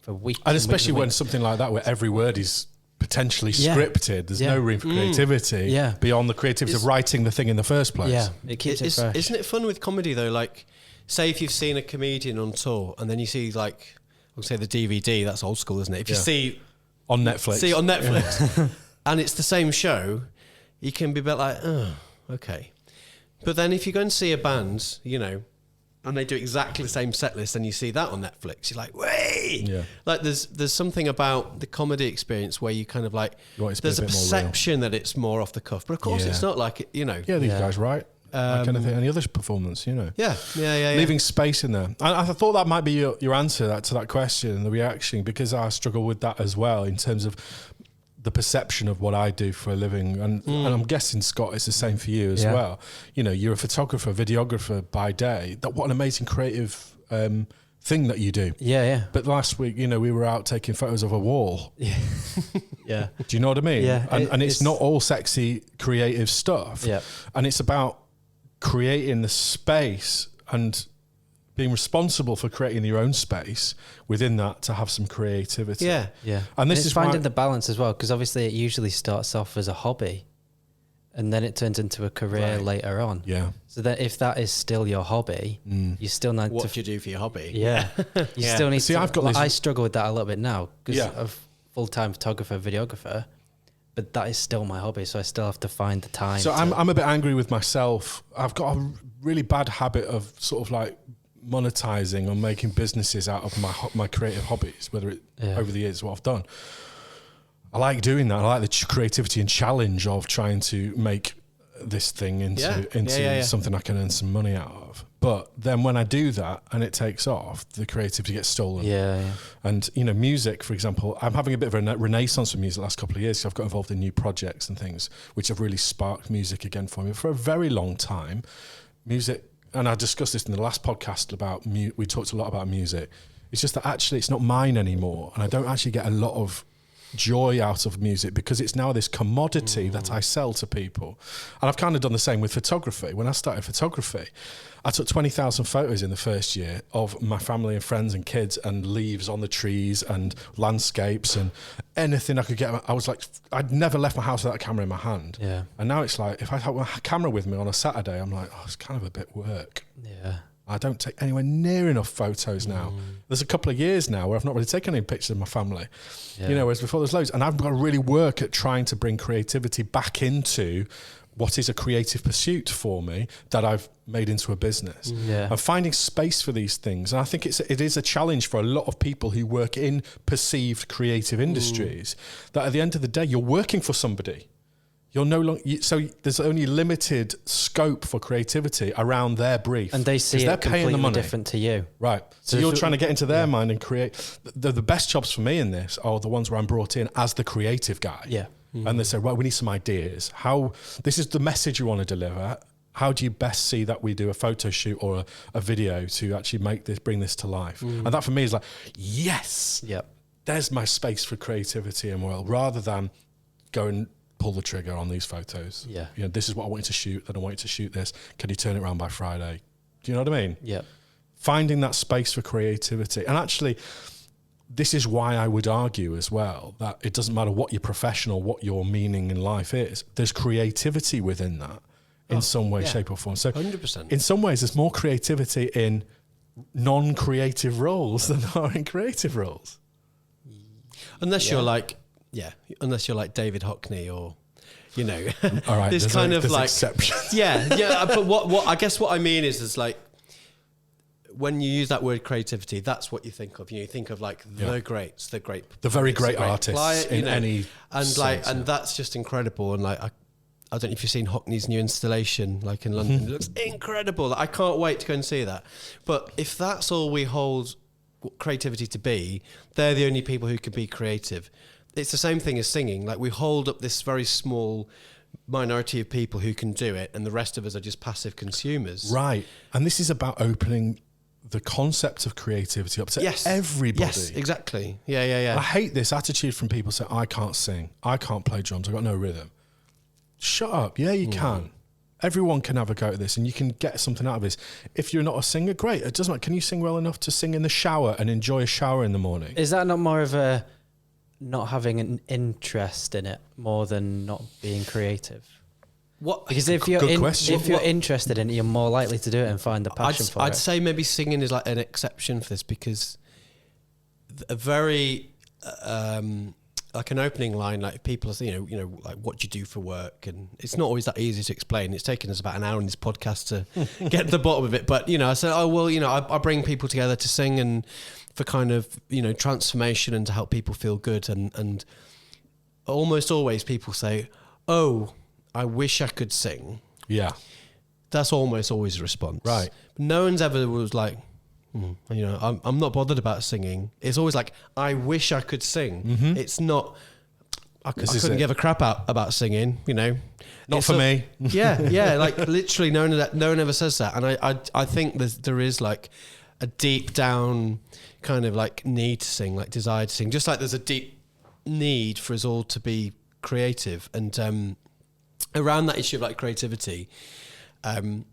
for weeks, And especially when weeks. something like that, where every word is potentially scripted, there's no room for creativity beyond the creativity of writing the thing in the first place. Yeah, it keeps it fresh. Isn't it fun with comedy though? Like, say if you've seen a comedian on tour and then you see, like, we'll say the DVD, that's old school, isn't it? If you see on Netflix, and it's the same show, you can be a bit like, oh, okay. But then if you go and see a band, you know, and they do exactly the same set list and you see that on Netflix, you're like, wait! Yeah. Like there's something about the comedy experience where you kind of like, there's a perception that it's more off the cuff. But of course it's not, like, you know. Yeah, these guys, right? That kind of thing. Any other performance, you know. Yeah. Leaving space in there. I thought that might be your answer to that question and the reaction, because I struggle with that as well in terms of the perception of what I do for a living. And I'm guessing, Scott, it's the same for you as well. You know, you're a photographer, videographer by day. What an amazing creative thing that you do. Yeah. But last week, you know, we were out taking photos of a wall. Yeah. Do you know what I mean? Yeah. And it's not all sexy, creative stuff. Yeah. And it's about creating the space and being responsible for creating your own space within that to have some creativity. Yeah. And this is finding the balance as well, because obviously it usually starts off as a hobby and then it turns into a career later on. Yeah. So that if that is still your hobby, you still need what do you do for your hobby? Yeah. You still need See, to. I've got I struggle with that a little bit now because Yeah. of full-time photographer, videographer, but that is still my hobby. So I still have to find the time. So I'm a bit angry with myself. I've got a really bad habit of sort of like monetizing or making businesses out of my creative hobbies, whether it over the years what I've done. I like doing that. I like the creativity and challenge of trying to make this thing into something I can earn some money out of. But then when I do that and it takes off, the creativity gets stolen. Yeah. And, you know, music, for example, I'm having a bit of a renaissance with music the last couple of years. So I've got involved in new projects and things which have really sparked music again for me. For a very long time, music, and I discussed this in the last podcast about we talked a lot about music. It's just that actually it's not mine anymore, and I don't actually get a lot of joy out of music because it's now this commodity that I sell to people. And I've kind of done the same with photography. When I started photography, I took 20,000 photos in the first year of my family and friends and kids and leaves on the trees and landscapes and anything I could get. I was like, I'd never left my house without a camera in my hand. Yeah. And now it's like, if I have a camera with me on a Saturday, I'm like, oh, it's kind of a bit work. Yeah. I don't take anywhere near enough photos now. There's a couple of years now where I've not really taken any pictures of my family, you know, whereas before there's loads. And I've got to really work at trying to bring creativity back into what is a creative pursuit for me that I've made into a business. And finding space for these things. And I think it is a challenge for a lot of people who work in perceived creative industries, that at the end of the day, you're working for somebody. You're no longer, so there's only limited scope for creativity around their brief. And they see it completely different to you. Right. So you're trying to get into their mind and create. The best jobs for me in this are the ones where I'm brought in as the creative guy. Yeah. And they say, right, we need some ideas. This is the message you want to deliver. How do you best see that we do a photo shoot or a video to actually bring this to life? And that for me is like, yes, there's my space for creativity and world, rather than go and pull the trigger on these photos. Yeah. You know, this is what I want you to shoot, then I want you to shoot this. Can you turn it around by Friday? Do you know what I mean? Yeah. Finding that space for creativity. And actually, this is why I would argue as well that it doesn't matter what your profession or what your meaning in life is. There's creativity within that in some way, shape or form. So 100%. in some ways, there's more creativity in non-creative roles than there are in creative roles. Unless you're like David Hockney or, you know, all right, this kind of like exceptions. Yeah. But what I guess what I mean is like when you use that word creativity, that's what you think of. You think of like the greats, the very great artists in any sense, and that's just incredible. And like I don't know if you've seen Hockney's new installation, like in London. It looks incredible. Like, I can't wait to go and see that. But if that's all we hold creativity to be, they're the only people who can be creative. It's the same thing as singing. Like, we hold up this very small minority of people who can do it, and the rest of us are just passive consumers. Right. And this is about opening the concept of creativity up to everybody. Yes, exactly. Yeah. I hate this attitude from people saying, I can't sing, I can't play drums, I've got no rhythm. Shut up. Yeah, you can. Everyone can have a go at this and you can get something out of this. If you're not a singer, great. It doesn't matter. Can you sing well enough to sing in the shower and enjoy a shower in the morning? Is that not more of a not having an interest in it more than not being creative? What? Because if you're interested in it, you're more likely to do it and find the passion for it. I'd say maybe singing is like an exception for this, because a very like an opening line, like people are, you know, like what do you do for work, and it's not always that easy to explain. It's taken us about an hour in this podcast to get to the bottom of it. But you know, I said, oh well, you know, I bring people together to sing and for kind of, you know, transformation and to help people feel good, and almost always people say, oh, I wish I could sing. Yeah. That's almost always a response. Right. No one's ever was like, you know, I'm not bothered about singing. It's always like, I wish I could sing. Mm-hmm. It's not, I couldn't give a crap about singing, you know. Not for me. Yeah, like literally no one ever says that. And I think there is like a deep down kind of like need to sing, like desire to sing. Just like there's a deep need for us all to be creative. And around that issue of like creativity, because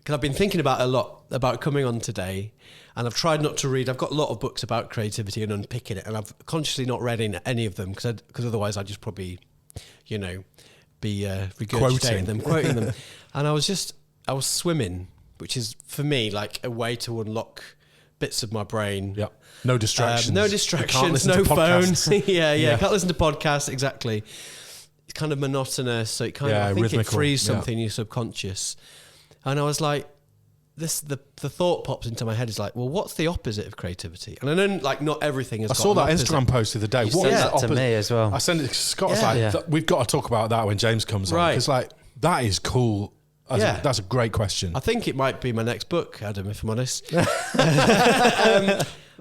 I've been thinking about a lot about coming on today, and I've tried not to read. I've got a lot of books about creativity and unpicking it, and I've consciously not read any of them because otherwise I'd just probably, you know, be regurgitating quoting them. And I was swimming, which is for me like a way to unlock bits of my brain. Yeah, no distractions. No phones. yeah. Can't listen to podcasts. Exactly. It's kind of monotonous, so it kind of, I think rhythmical. It frees something in your subconscious. And I was like, the thought pops into my head is like, well, what's the opposite of creativity? And I know like not everything is. I saw that Instagram post the other day. You sent that to me as well. I sent it to Scott. I was like, we've got to talk about that when James comes on. Because like, that is cool. That's a great question. I think it might be my next book, Adam, if I'm honest.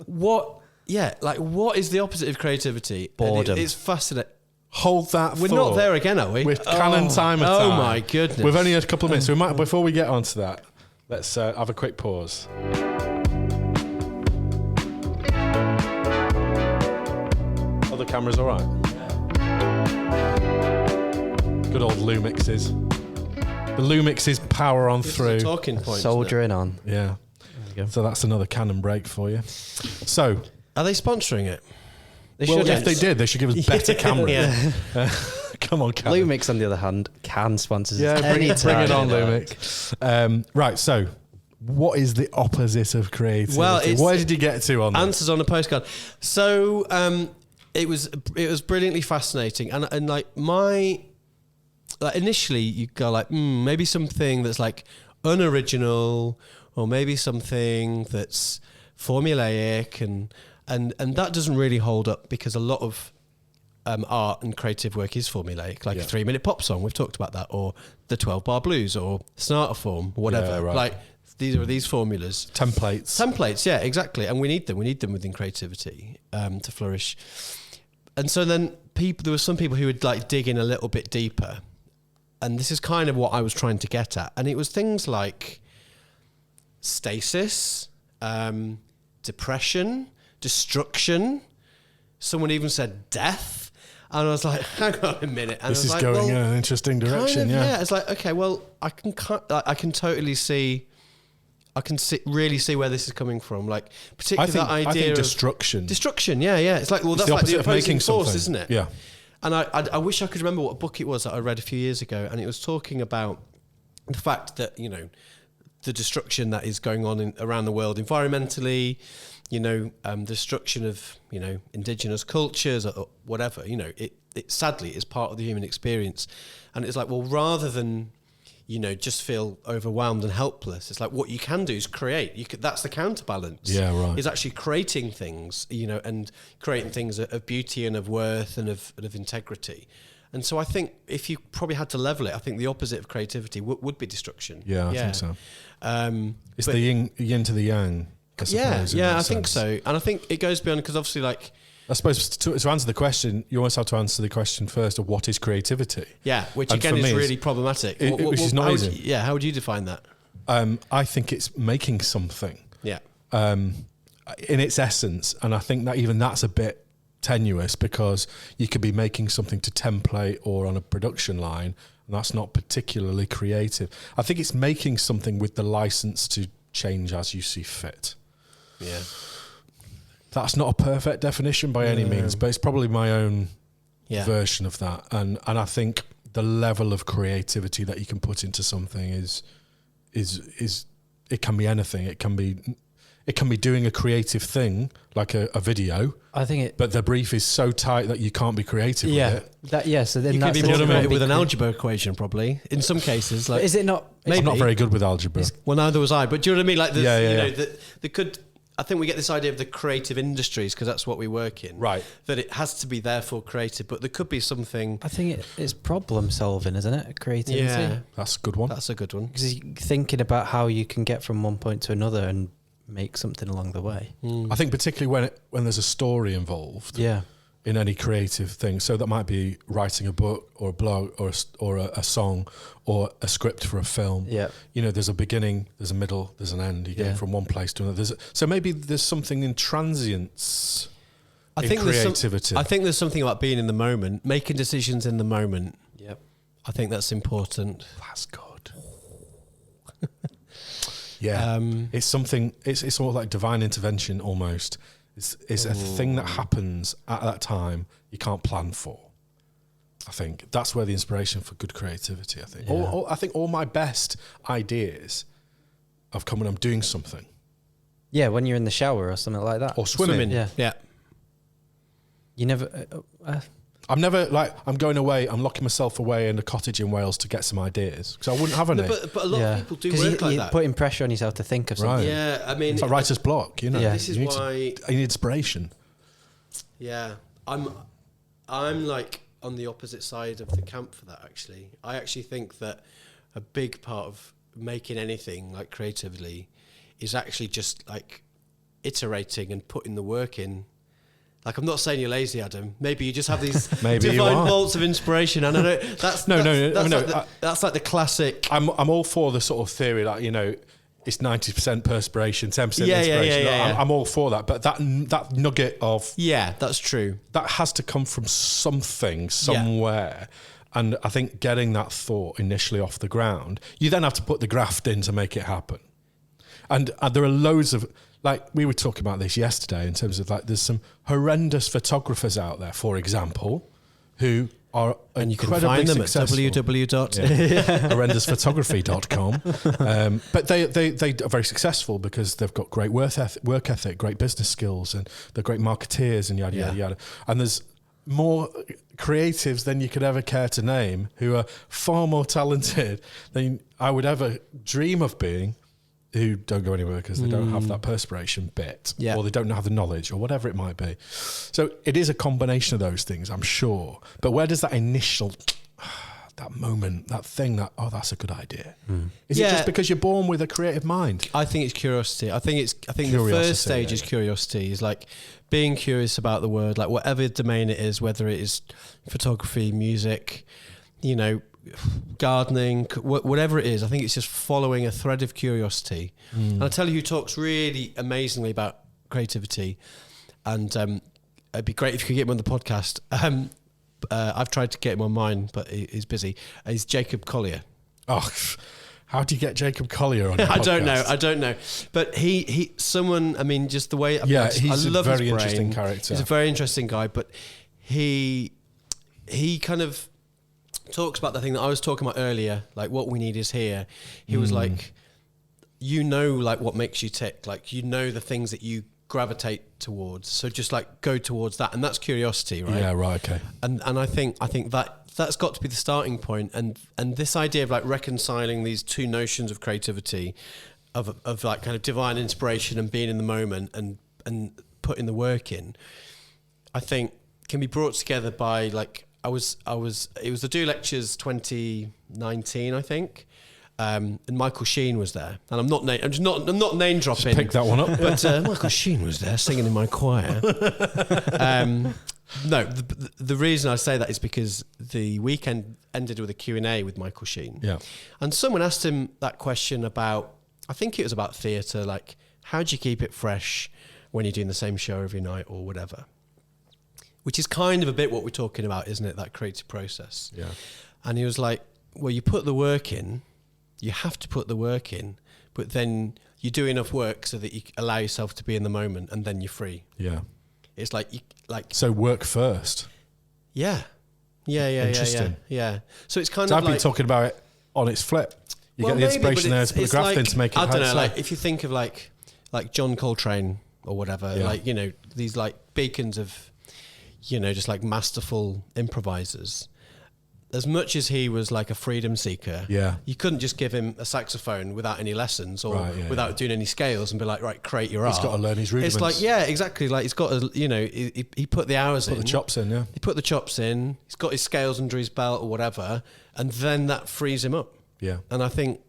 What is the opposite of creativity? Boredom. It's fascinating. Hold that We're thought. not there again, are we? With canon timer time. Oh my goodness. We've only had a couple of minutes. So we might, before we get onto that, let's have a quick pause. Are the cameras all right? Good old Lumixes. The Lumixes power on through. Talking points. Soldiering on. Yeah. So that's another canon break for you. So, are they sponsoring it? If they did, they should give us better cameras. Come on, Canon. Lumix, on the other hand, can sponsor us. Yeah, bring it on, Lumix. Right, so what is the opposite of creativity? Well, where did you get to on that? Answers on a postcard. So it was brilliantly fascinating, and like initially you go like maybe something that's like unoriginal, or maybe something that's formulaic, and that doesn't really hold up, because a lot of art and creative work is formulaic, like a 3-minute pop song. We've talked about that, or the 12-bar blues, or sonata form, whatever. Yeah, right. Like these formulas, templates. Yeah, exactly. And we need them within creativity to flourish. And so then there were some people who would like dig in a little bit deeper, and this is kind of what I was trying to get at. And it was things like stasis, depression, destruction. Someone even said death, and I was like, "Hang on a minute." And this is like, going in an interesting direction. Yeah, it's like, okay, well, I can totally see. I can really see where this is coming from. Like, particularly that idea I think of destruction. Destruction, yeah. It's like, well, that's the like the opposite of opposing making force, something. isn't it? Yeah. And I wish I could remember what book it was that I read a few years ago, and it was talking about the fact that, you know, the destruction that is going on around the world environmentally, you know, destruction of, you know, indigenous cultures or whatever, you know, it sadly is part of the human experience. And it's like, well, rather than, you know, just feel overwhelmed and helpless, it's like what you can do is create. That's the counterbalance. Yeah, right. Is actually creating things, you know, and creating things of beauty and of worth and of integrity. And so I think if you probably had to level it, I think the opposite of creativity would be destruction. Yeah, I think so. It's but the yin to the yang. I think so. And I think it goes beyond, because obviously, like, I suppose to answer the question, you almost have to answer the question first of what is creativity. Yeah, which again is really problematic. Which is not easy. How would you define that? I think it's making something. Yeah. In its essence, and I think that even that's a bit tenuous, because you could be making something to template or on a production line, and that's not particularly creative. I think it's making something with the license to change as you see fit. Yeah. That's not a perfect definition by any means, but it's probably my own version of that. And I think the level of creativity that you can put into something is it can be anything. It can be doing a creative thing like a video. I think but the brief is so tight that you can't be creative with it. So then you that's could be motivated with an algebra equation, probably. In some cases, like, is it not? Maybe. I'm not very good with algebra. Well, neither was I. But do you know what I mean? Like, you know, there could. I think we get this idea of the creative industries because that's what we work in. Right. That it has to be therefore creative, but there could be something. I think it's problem solving, isn't it? Creativity. Yeah, that's a good one. That's a good one. Because you're thinking about how you can get from one point to another and make something along the way. I think particularly when there's a story involved. Yeah. In any creative thing, so that might be writing a book or a blog or a song or a script for a film. Yeah, you know, there's a beginning, there's a middle, there's an end. You get from one place to another. So maybe there's something in transience. I think creativity. I think there's something about being in the moment, making decisions in the moment. Yep. I think that's important. That's good. Yeah, it's something. It's sort of like divine intervention almost. It's a thing that happens at that time you can't plan for. I think that's where the inspiration for good creativity, I think. Yeah. I think all my best ideas have come when I'm doing something. Yeah, when you're in the shower or something like that. Or swimming. Yeah. You never... I'm never like, I'm going away, I'm locking myself away in a cottage in Wales to get some ideas. Because I wouldn't have any. But a lot of people do work like you're that. putting pressure on yourself to think of something. Right. Yeah, I mean... It's like writer's block, you know. Yeah. This is why... you need inspiration. Yeah. I'm like on the opposite side of the camp for that, actually. I actually think that a big part of making anything, like creatively, is actually just like iterating and putting the work in. Like, I'm not saying you're lazy, Adam. Maybe you just have these divine bolts of inspiration. And I know that's that's like the classic. I'm all for the sort of theory, like, you know, it's 90% perspiration, 10% inspiration. Yeah. I'm all for that, but that nugget of that's true. That has to come from something somewhere. And I think getting that thought initially off the ground, you then have to put the graft in to make it happen. And there are loads of, like, we were talking about this yesterday in terms of, like, there's some horrendous photographers out there, for example, who are and you incredibly can find them successful. at horrendousphotography.com. But they are very successful because they've got great work ethic, great business skills, and they're great marketeers and yada, yada, yada. And there's more creatives than you could ever care to name who are far more talented than I would ever dream of being, who don't go anywhere because they don't have that perspiration bit, or they don't have the knowledge, or whatever it might be. So it is a combination of those things, I'm sure. But where does that initial, that moment, that thing that, that's a good idea? Is it just because you're born with a creative mind? I think it's curiosity. I think the first stage is curiosity. Is like being curious about the world, like whatever domain it is, whether it is photography, music, you know, gardening, whatever it is. I think it's just following a thread of curiosity. And I'll tell you who talks really amazingly about creativity, and it'd be great if you could get him on the podcast. I've tried to get him on mine, but he's busy. He's Jacob Collier. Oh, how do you get Jacob Collier on your podcast? I don't know. But he someone, I mean, just the way... he's I love a very his brain. interesting character. He's a very interesting guy, but he kind of talks about the thing that I was talking about earlier, like what we need is here. He was like, you know, like what makes you tick, like, you know, the things that you gravitate towards. So just like go towards that. And that's curiosity, right? Yeah, right, okay. And I think that's got to be the starting point. And this idea of like reconciling these two notions of creativity, of like kind of divine inspiration and being in the moment and putting the work in, I think can be brought together by like, it was the Do Lectures 2019, I think. And Michael Sheen was there, and I'm not name dropping. Just pick that one up. But Michael Sheen was there singing in my choir. No, the reason I say that is because the weekend ended with a Q&A with Michael Sheen. Yeah, and someone asked him that question about, I think it was about theatre, like how do you keep it fresh when you're doing the same show every night or whatever. which is kind of a bit what we're talking about, isn't it? That creative process. Yeah. And he was like, well, you put the work in, you have to put the work in, but then you do enough work so that you allow yourself to be in the moment, and then you're free. Yeah. It's like, So work first. Yeah. Interesting. Yeah. So it's kind So of I've been talking about it on its flip. You well, get the maybe, inspiration but there to put the graft in to make it. I don't know, so. like if you think of like John Coltrane or whatever, Yeah. like, you know, these like beacons of, you know, just like masterful improvisers. As much as he was like a freedom seeker, Yeah. you couldn't just give him a saxophone without any lessons or without doing any scales and be like, right, create your art. He's got to learn his rudiments. It's like, yeah, exactly. Like he's got to, you know, he put the hours in. Put the chops in, yeah. He put the chops in. He's got his scales under his belt or whatever, and then that frees him up. Yeah. And I think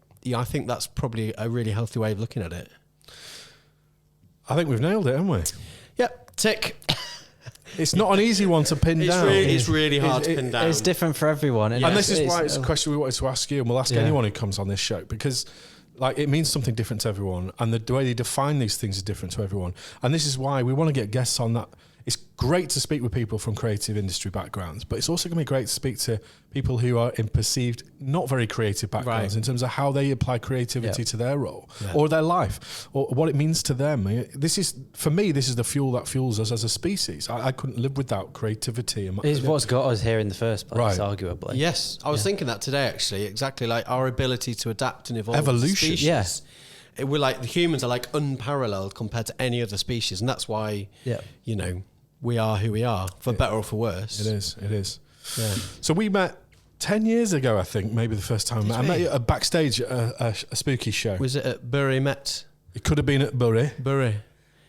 that's probably a really healthy way of looking at it. I think we've nailed it, haven't we? Yep, tick. It's not an easy one to pin down. It's really hard to pin down. It's different for everyone. And this is why it's a question we wanted to ask you, and we'll ask anyone who comes on this show, because like it means something different to everyone, and the way they define these things is different to everyone. And this is why we want to get guests on that. It's great to speak with people from creative industry backgrounds, but it's also going to be great to speak to people who are in perceived not very creative backgrounds in terms of how they apply creativity to their role or their life or what it means to them. This is, for me, this is the fuel that fuels us as a species. I couldn't live without creativity. It's what's got us here in the first place, arguably. Yes, I was thinking that today, actually, exactly, like our ability to adapt and evolve. Evolution. Species. Yeah. We're like, the humans are like unparalleled compared to any other species, and that's why, you know, we are who we are, for better or for worse. It is. Yeah. So we met 10 years ago, I think, maybe the first time. I met you at backstage at a spooky show. Was it at Bury Met? It could have been at Bury. Bury.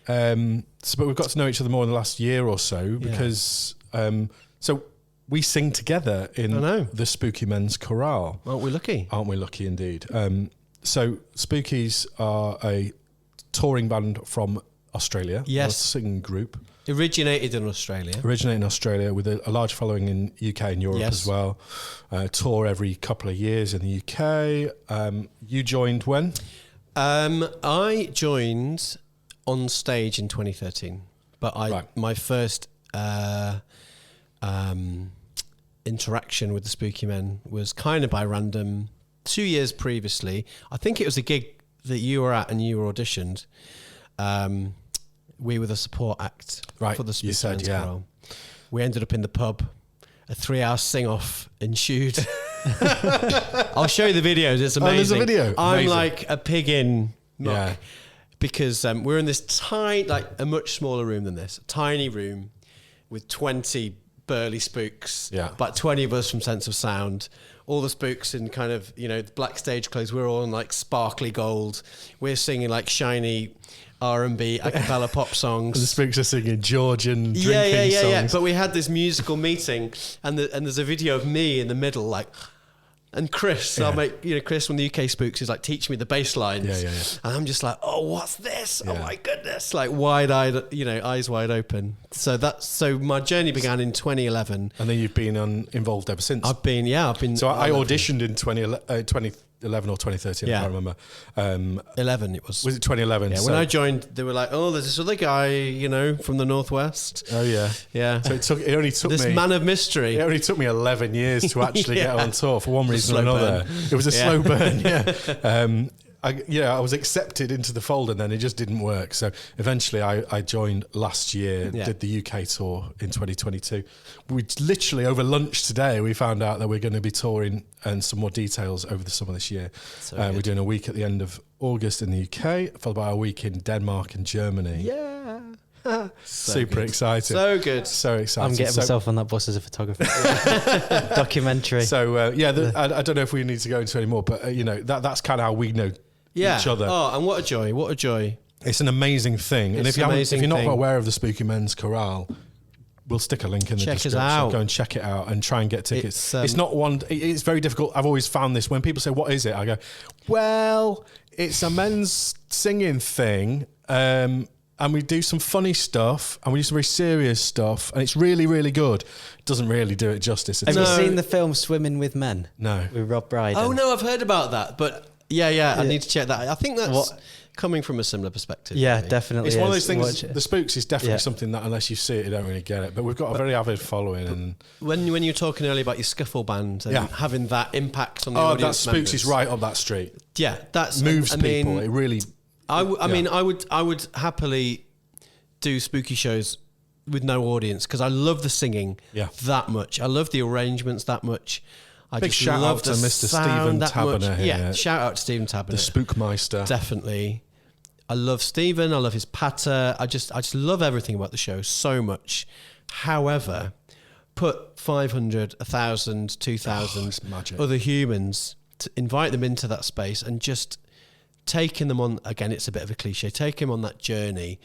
But we've got to know each other more in the last year or so because so we sing together in the Spooky Men's Chorale. Aren't we lucky? Aren't we lucky indeed? So Spookies are a touring band from Australia. Yes. A singing group. Originated in Australia. Originated in Australia with a large following in UK and Europe as well. Tour every couple of years in the UK. You joined when? I joined on stage in 2013, but my first interaction with the Spooky Men was kind of by random. 2 years previously, I think it was a gig that you were at and you were auditioned. We were the support act for the Spooky Men's Chorale. We ended up in the pub, a 3-hour sing-off ensued. I'll show you the videos. It's amazing. There's a video. I'm Amazing. like a pig in muck because we're in this tiny, like a much smaller room than this, a tiny room with 20 burly spooks, about 20 of us from Sense of Sound. All the spooks in kind of, you know, black stage clothes. We're all in like sparkly gold. We're singing like shiny R&B a cappella pop songs. The spooks are singing Georgian drinking songs. Yeah. But we had this musical meeting, and there's a video of me in the middle, like, and Chris, our mate, you know, Chris from the UK Spooks is like, teach me the bass lines. And I'm just like, oh, what's this? Oh my goodness. Like wide-eyed, you know, eyes wide open. So my journey began in 2011. And then you've been involved ever since. I've been. So I auditioned in 2011 or 2013, I can't remember. 11 it was. Was it 2011? Yeah, when I joined, they were like, oh, there's this other guy, you know, from the Northwest. Oh, yeah. Yeah. So it only took this man of mystery. It only took me 11 years to actually get on tour for one reason or another. Burn. It was a slow burn, I was accepted into the fold and then it just didn't work. So eventually I joined last year, did the UK tour in 2022. We literally over lunch today, we found out that we're going to be touring and some more details over the summer this year. We're doing a week at the end of August in the UK, followed by a week in Denmark and Germany. Yeah. Super exciting. So good. So exciting. I'm getting myself on that bus as a photographer. Documentary. So, I don't know if we need to go into any more, but, you know, that's kind of how we know each other. Oh, and what a joy. What a joy. It's an amazing thing. And if you're not aware of the Spooky Men's Chorale, we'll stick a link in the description. Go and check it out and try and get tickets. It's not one. It's very difficult. I've always found this when people say, "What is it?" I go, "Well, it's a men's singing thing, and we do some funny stuff, and we do some very serious stuff, and it's really, really good." It doesn't really do it justice. Have you seen the film Swimming with Men? No, with Rob Brydon. Oh no, I've heard about that, but yeah, I need to check that. I think that's coming from a similar perspective. Yeah, really. definitely. It's one of those things. Watch it. The Spooks is definitely something that unless you see it, you don't really get it. But we've got a very avid following. And When you were talking earlier about your scuffle band and having that impact on the that audience Spooks members. is right up that street. Yeah, that's Moves I people. mean, It really. I mean, I would happily do spooky shows with no audience because I love the singing that much. I love the arrangements that much. I Big just shout love out to the Mr. sound Stephen that Taberner much. here. Yeah, shout out to Stephen Taberner. The Spookmeister. Definitely. I love Stephen. I love his patter. I just love everything about the show so much. However, put 500, 1,000, 2,000 other humans, to invite them into that space and just taking them on, again, it's a bit of a cliche, take them on that journey,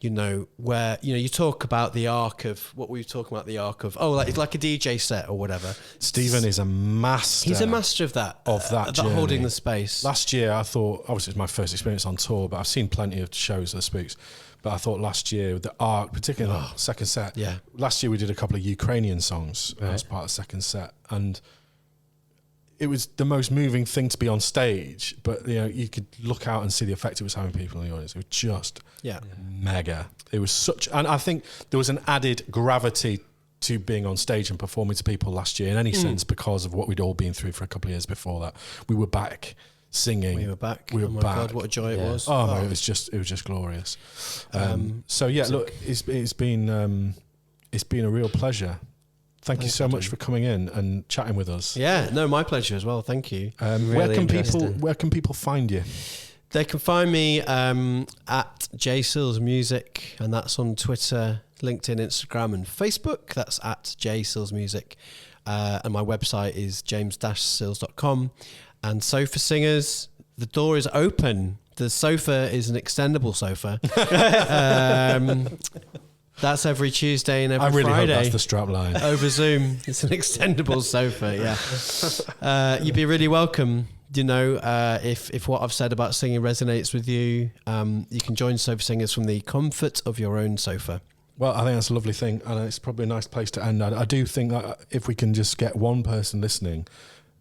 you know, where, you know, you talk about the arc of what we were talking about, the arc of, it's like a DJ set or whatever. Stephen is a master. He's a master of that. That journey. Holding the space. Last year, I thought, obviously it's my first experience on tour, but I've seen plenty of shows of the Spooks. But I thought last year, the arc, particularly the second set. Yeah. Last year we did a couple of Ukrainian songs as part of the second set, and it was the most moving thing to be on stage. But you know, you could look out and see the effect it was having people in the audience. It was just mega. It was such, and I think there was an added gravity to being on stage and performing to people last year in any sense because of what we'd all been through for a couple of years before that. We were back singing. We were back. We were my back. God, what a joy it was. Oh no, it was just glorious. So yeah, look, it's been a real pleasure. Thank you so much for coming in and chatting with us. Yeah, no, my pleasure as well. Thank you. Where can people find you? They can find me at J Sills Music, and that's on Twitter, LinkedIn, Instagram, and Facebook. That's at J Sills Music, and my website is james-sills.com. And Sofa Singers, the door is open. The sofa is an extendable sofa. That's every Tuesday and every Friday. I really hope that's the strap line. Over Zoom. It's an extendable sofa, yeah. You'd be really welcome. You know, if what I've said about singing resonates with you, you can join Sofa Singers from the comfort of your own sofa. Well, I think that's a lovely thing, and it's probably a nice place to end. I do think that if we can just get one person listening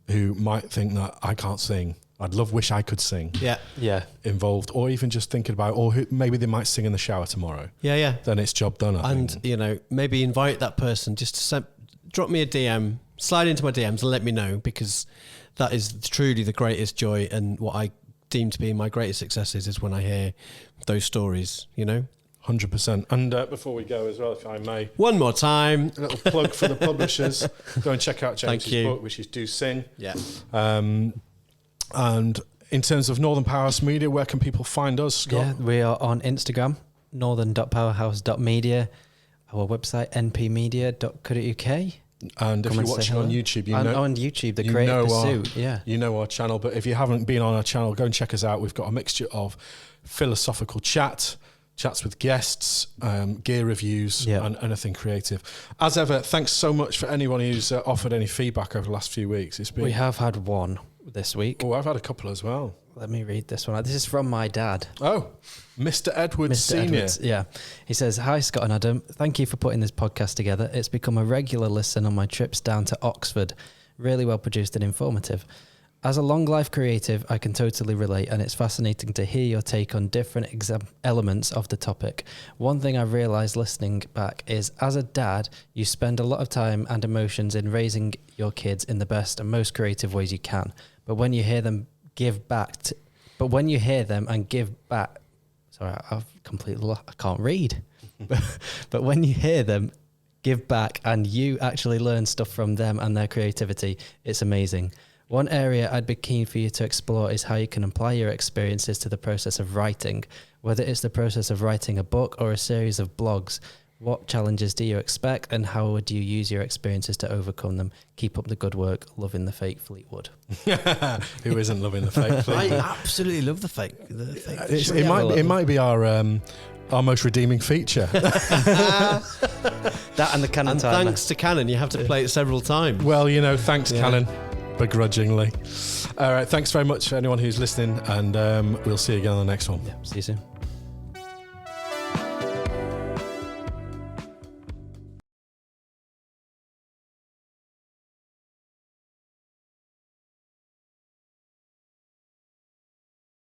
who might think that I can't sing, wish I could sing. Yeah. Involved, or even just thinking about, or maybe they might sing in the shower tomorrow. Yeah. Then it's job done. I think. You know, maybe invite that person just to drop me a DM, slide into my DMs and let me know, because that is truly the greatest joy, and what I deem to be my greatest successes is when I hear those stories, you know. 100%. And before we go as well, if I may, one more time, a little plug for the publishers. Go and check out James's book, which is Do Sing. Yeah. And in terms of Northern Powerhouse Media, where can people find us, Scott? Yeah, we are on Instagram, northern.powerhouse.media. Our website, npmedia.co.uk. And if you're watching on YouTube, you know on YouTube, The Creative Pursuit. You know our channel. But if you haven't been on our channel, go and check us out. We've got a mixture of philosophical chats with guests, gear reviews, and anything creative. As ever, thanks so much for anyone who's offered any feedback over the last few weeks. We have had one this week. Oh, I've had a couple as well. Let me read this one. This is from my dad. Oh, Mr. Edwards Senior. Edwards, yeah. He says, "Hi, Scott and Adam. Thank you for putting this podcast together. It's become a regular listen on my trips down to Oxford. Really well produced and informative. As a long life creative, I can totally relate, and it's fascinating to hear your take on different elements of the topic. One thing I realised listening back is, as a dad, you spend a lot of time and emotions in raising your kids in the best and most creative ways you can. But when you hear them and give back, sorry, I can't read. But when you hear them give back and you actually learn stuff from them and their creativity, it's amazing. One area I'd be keen for you to explore is how you can apply your experiences to the process of writing, whether it's the process of writing a book or a series of blogs. What challenges do you expect, and how would you use your experiences to overcome them? Keep up the good work. Loving the fake Fleetwood." Who isn't loving the fake Fleetwood? I absolutely love the fake. It might be our most redeeming feature. That and the Canon timer. Thanks to Canon, you have to play it several times. Well, thanks, Canon. Begrudgingly. All right, thanks very much for anyone who's listening, and we'll see you again on the next one. Yeah, see you soon.